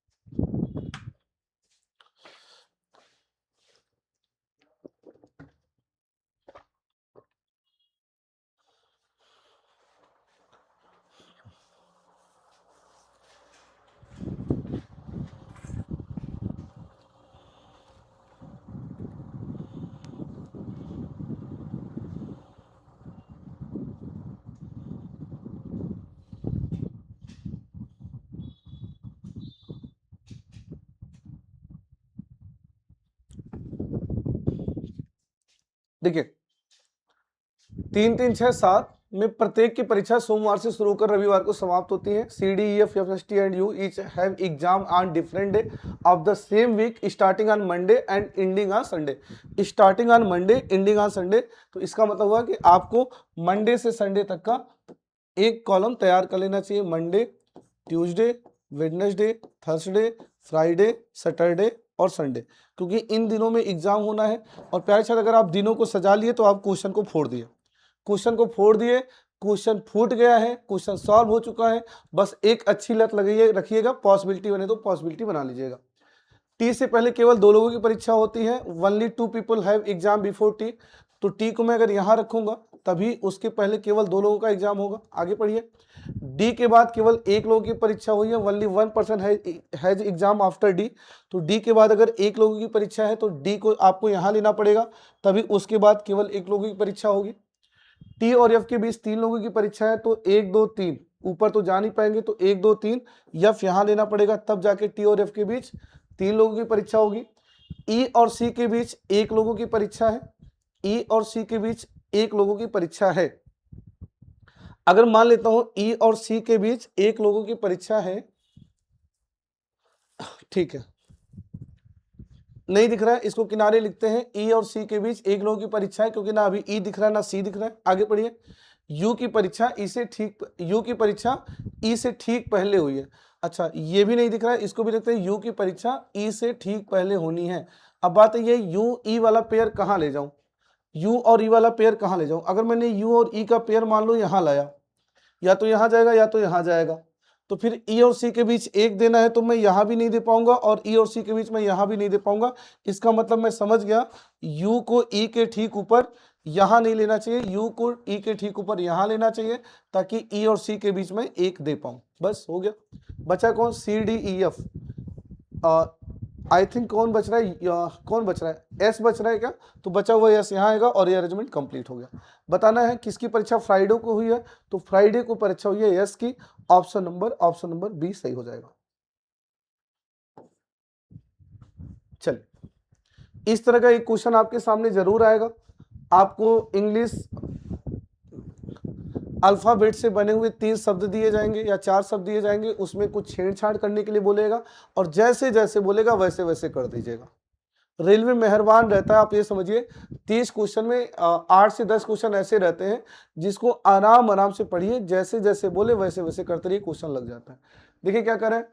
देखिए 3 3 6 7 में प्रत्येक की परीक्षा सोमवार से शुरू होकर रविवार को समाप्त होती है। C D E F F S T and U each have exam on different day of the same week starting on Monday and ending on Sunday. Starting on Monday, ending on Sunday, तो इसका मतलब हुआ कि आपको Monday से Sunday तक का एक कॉलम तैयार कर लेना चाहिए। Monday, Tuesday, Wednesday, Thursday, Friday, Saturday और संडे, क्योंकि इन दिनों में एग्जाम होना है। और प्यारे छात्र, अगर आप दिनों को सजा लिए तो आप क्वेश्चन को फोड़ दिए, क्वेश्चन को फोड़ दिए, क्वेश्चन फूट गया है, क्वेश्चन सॉल्व हो चुका है। बस एक अच्छी लत लगाइए, रखिएगा, पॉसिबिलिटी बने तो पॉसिबिलिटी बना लीजिएगा। टी से पहले केवल 2 लोगों की परीक्षा होती है। Only 2 people have exam before T. तो टी को मैं अगर यहां रखूंगा तभी उसके पहले केवल 2 लोगों का एग्जाम होगा। आगे पढ़िए। डी के बाद केवल 1 लोगों की परीक्षा हुई है। Only 1 person has exam after D. तो डी के बाद अगर 1 लोगों की परीक्षा है तो डी को आपको यहां लेना पड़ेगा, तभी उसके बाद केवल 1 लोगों की परीक्षा होगी। टी और एफ के बीच 3 लोगों की परीक्षा है, तो 1 2 3 ऊपर तो जा नहीं पाएंगे, तो 1 2 3 एफ यहां लेना पड़ेगा, तब जाके टी और एफ के बीच 3 लोगों की परीक्षा होगी। ई और सी के बीच 1 लोगों की परीक्षा है। ई और सी के बीच 1 लोगों की परीक्षा है। अगर मान लेता हूं ई और सी के बीच 1 लोगों की परीक्षा है, ठीक है, नहीं दिख रहा है, इसको किनारे लिखते हैं। ई और सी के बीच 1 लोगों की परीक्षा है, क्योंकि ना अभी ई दिख रहा है ना सी दिख रहा है। आगे पढ़िए। यू की परीक्षा ई से ठीक, यू की परीक्षा ई से ठीक पहले हुई है। अच्छा, ये भी नहीं दिख रहा है, इसको भी लिखते हैं। यू की परीक्षा ई से ठीक पहले होनी है। अब बात है ये यू ई वाला पेयर कहाँ ले जाऊं, यू और ई वाला पेयर कहाँ ले जाऊं। अगर मैंने यू और ई का पेयर मान लो यहां लाया, या तो यहां जाएगा या तो यहां जाएगा, तो फिर ई और सी के बीच 1 देना है तो मैं यहां भी नहीं दे पाऊंगा, और ई और सी के बीच मैं यहां भी नहीं दे पाऊंगा। इसका मतलब मैं समझ गया, यू को ई के ठीक ऊपर यहां नहीं लेना चाहिए, यू को ई के ठीक ऊपर यहां लेना चाहिए, ताकि ई और सी के बीच में 1 दे पाऊं। बस हो गया। बचा कौन, C D E F. I think कौन बच रहा है, कौन बच रहा है, एस बच रहा है क्या। तो बचा हुआ एस यहाँ आएगा और ये अरेंजमेंट कंप्लीट हो गया। बताना है किसकी परीक्षा फ्राइडे को हुई है, तो फ्राइडे को परीक्षा हुई है एस की। ऑप्शन नंबर बी सही हो जाएगा। चलिए, इस तरह का एक क्वेश्चन आपके सामने जरूर आएगा। आपको इंग्लिश अल्फाबेट से बने हुए 3 शब्द दिए जाएंगे या 4 शब्द दिए जाएंगे, उसमें कुछ छेड़छाड़ करने के लिए बोलेगा, और जैसे जैसे बोलेगा वैसे वैसे कर दीजिएगा। रेलवे मेहरबान रहता है, आप ये समझिए। 30 क्वेश्चन में 8 से 10 क्वेश्चन ऐसे रहते हैं जिसको आराम आराम से पढ़िए, जैसे जैसे बोले वैसे वैसे करते रहिए, क्वेश्चन लग जाता है। देखिए क्या करें,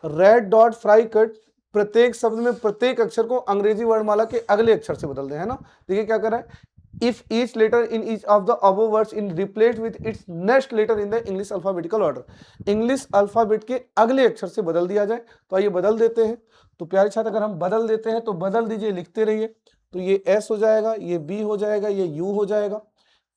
रेड डॉट फ्राई कट, प्रत्येक शब्द में प्रत्येक अक्षर को अंग्रेजी वर्णमाला के अगले अक्षर से बदल दें, है ना। देखिए क्या करें, if each letter in each of the above words in replaced with its next letter in the English alphabetical order, English alphabet के अगले अक्षर से बदल दिया जाए। तो आइए बदल देते हैं। तो प्यारे छात्र, अगर हम बदल देते हैं तो बदल दीजिए, लिखते रहिए। तो ये एस हो जाएगा, ये बी हो जाएगा, ये यू हो जाएगा,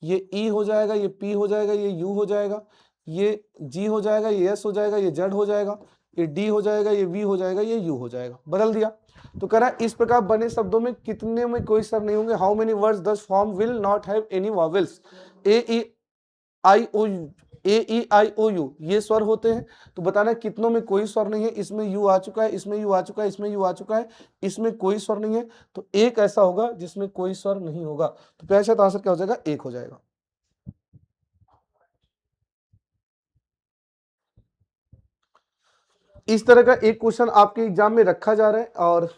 ये ई हो जाएगा, ये पी हो जाएगा, ये यू हो जाएगा, ये जी हो जाएगा, ये एस हो जाएगा, ये जेड हो जाएगा, ये डी हो जाएगा, ये वी हो जाएगा, ये यू हो जाएगा। बदल दिया। तो कह रहा है इस प्रकार बने शब्दों में कितने में कोई स्वर नहीं होंगे। How many words thus form will not have any vowels. A E I O U, A E I O U ये स्वर होते हैं। तो बताना कितनों में कोई स्वर नहीं है, इसमें यू आ चुका है, इसमें यू आ चुका है, इसमें यू आ चुका है, इसमें कोई स्वर नहीं है। तो एक ऐसा होगा जिसमें कोई स्वर नहीं होगा। तो प्यारे छात्र आंसर क्या हो जाएगा, एक हो जाएगा। इस तरह का एक क्वेश्चन आपके एग्जाम में रखा जा रहा है और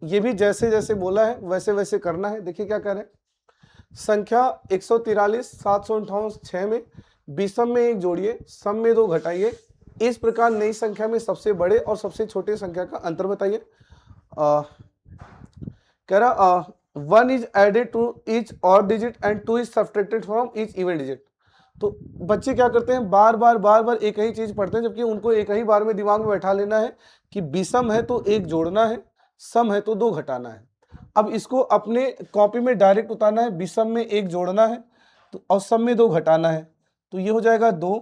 ये भी जैसे जैसे बोला है वैसे वैसे करना है। देखिए क्या कह रहे हैं, संख्या 143 758 6 में विषम में एक जोड़िए, सम में दो घटाइए, इस प्रकार नई संख्या में सबसे बड़े और सबसे छोटे संख्या का अंतर बताइए। कह रहा 1 is added to each odd digit and 2 is subtracted from each even digit. तो बच्चे क्या करते हैं, बार बार एक ही चीज पढ़ते हैं, जबकि उनको एक ही बार में दिमाग में बैठा लेना है कि विषम है तो एक जोड़ना है, सम है तो दो घटाना है। अब इसको अपने कॉपी में डायरेक्ट उतारना है, विषम में एक जोड़ना है तो और सम में दो घटाना है। तो ये हो जाएगा 2,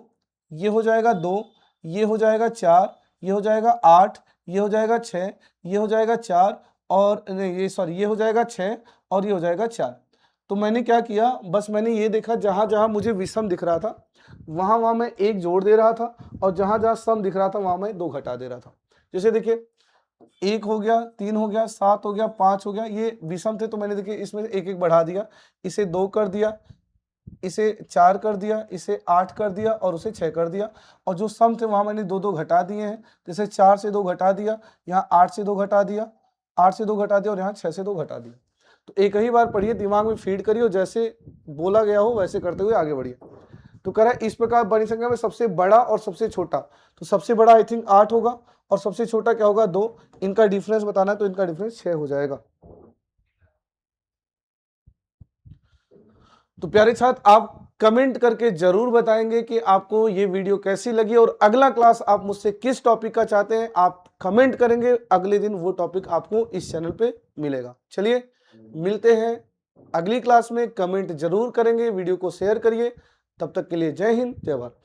ये हो जाएगा 2, ये हो जाएगा 4, ये हो जाएगा 8, ये हो जाएगा 6, ये हो जाएगा 4 और नहीं ये सॉरी ये हो जाएगा 6 और ये हो जाएगा 4। तो मैंने क्या किया, बस मैंने ये देखा जहां जहां मुझे विषम दिख रहा था वहां वहां मैं एक जोड़ दे रहा था और जहां जहां सम दिख रहा था वहां मैं दो घटा दे रहा था। जैसे देखिए 1 हो गया, 3 हो गया, 7 हो गया, 5 हो गया, ये विषम थे तो मैंने देखिए इसमें एक एक बढ़ा दिया, इसे 2 कर दिया, इसे 4 कर दिया, इसे 8 कर दिया और उसे 6 कर दिया। और जो सम थे वहां मैंने दो दो घटा दिए हैं, जैसे 4 से 2 घटा दिया, यहाँ 8 से 2 घटा दिया, 8 से 2 घटा दिया और यहाँ 6 से 2 घटा दिया। तो एक ही बार पढ़िए, दिमाग में फीड करिए और जैसे बोला गया हो वैसे करते हुए आगे बढ़िए। तो कह रहा है इस प्रकार बड़ी संख्या में सबसे बड़ा और सबसे छोटा, तो सबसे बड़ा आई थिंक 8 होगा और सबसे छोटा क्या होगा 2, इनका डिफरेंस बताना है तो इनका डिफरेंस 6 हो जाएगा। तो प्यारे छात्र आप कमेंट करके जरूर बताएंगे कि आपको ये वीडियो कैसी लगी और अगला क्लास आप मुझसे किस टॉपिक का चाहते हैं। आप कमेंट करेंगे, अगले दिन वो टॉपिक आपको इस चैनल पे मिलेगा। चलिए मिलते हैं अगली क्लास में, कमेंट जरूर करेंगे, वीडियो को शेयर करिए। तब तक के लिए जय हिंद, जय भारत।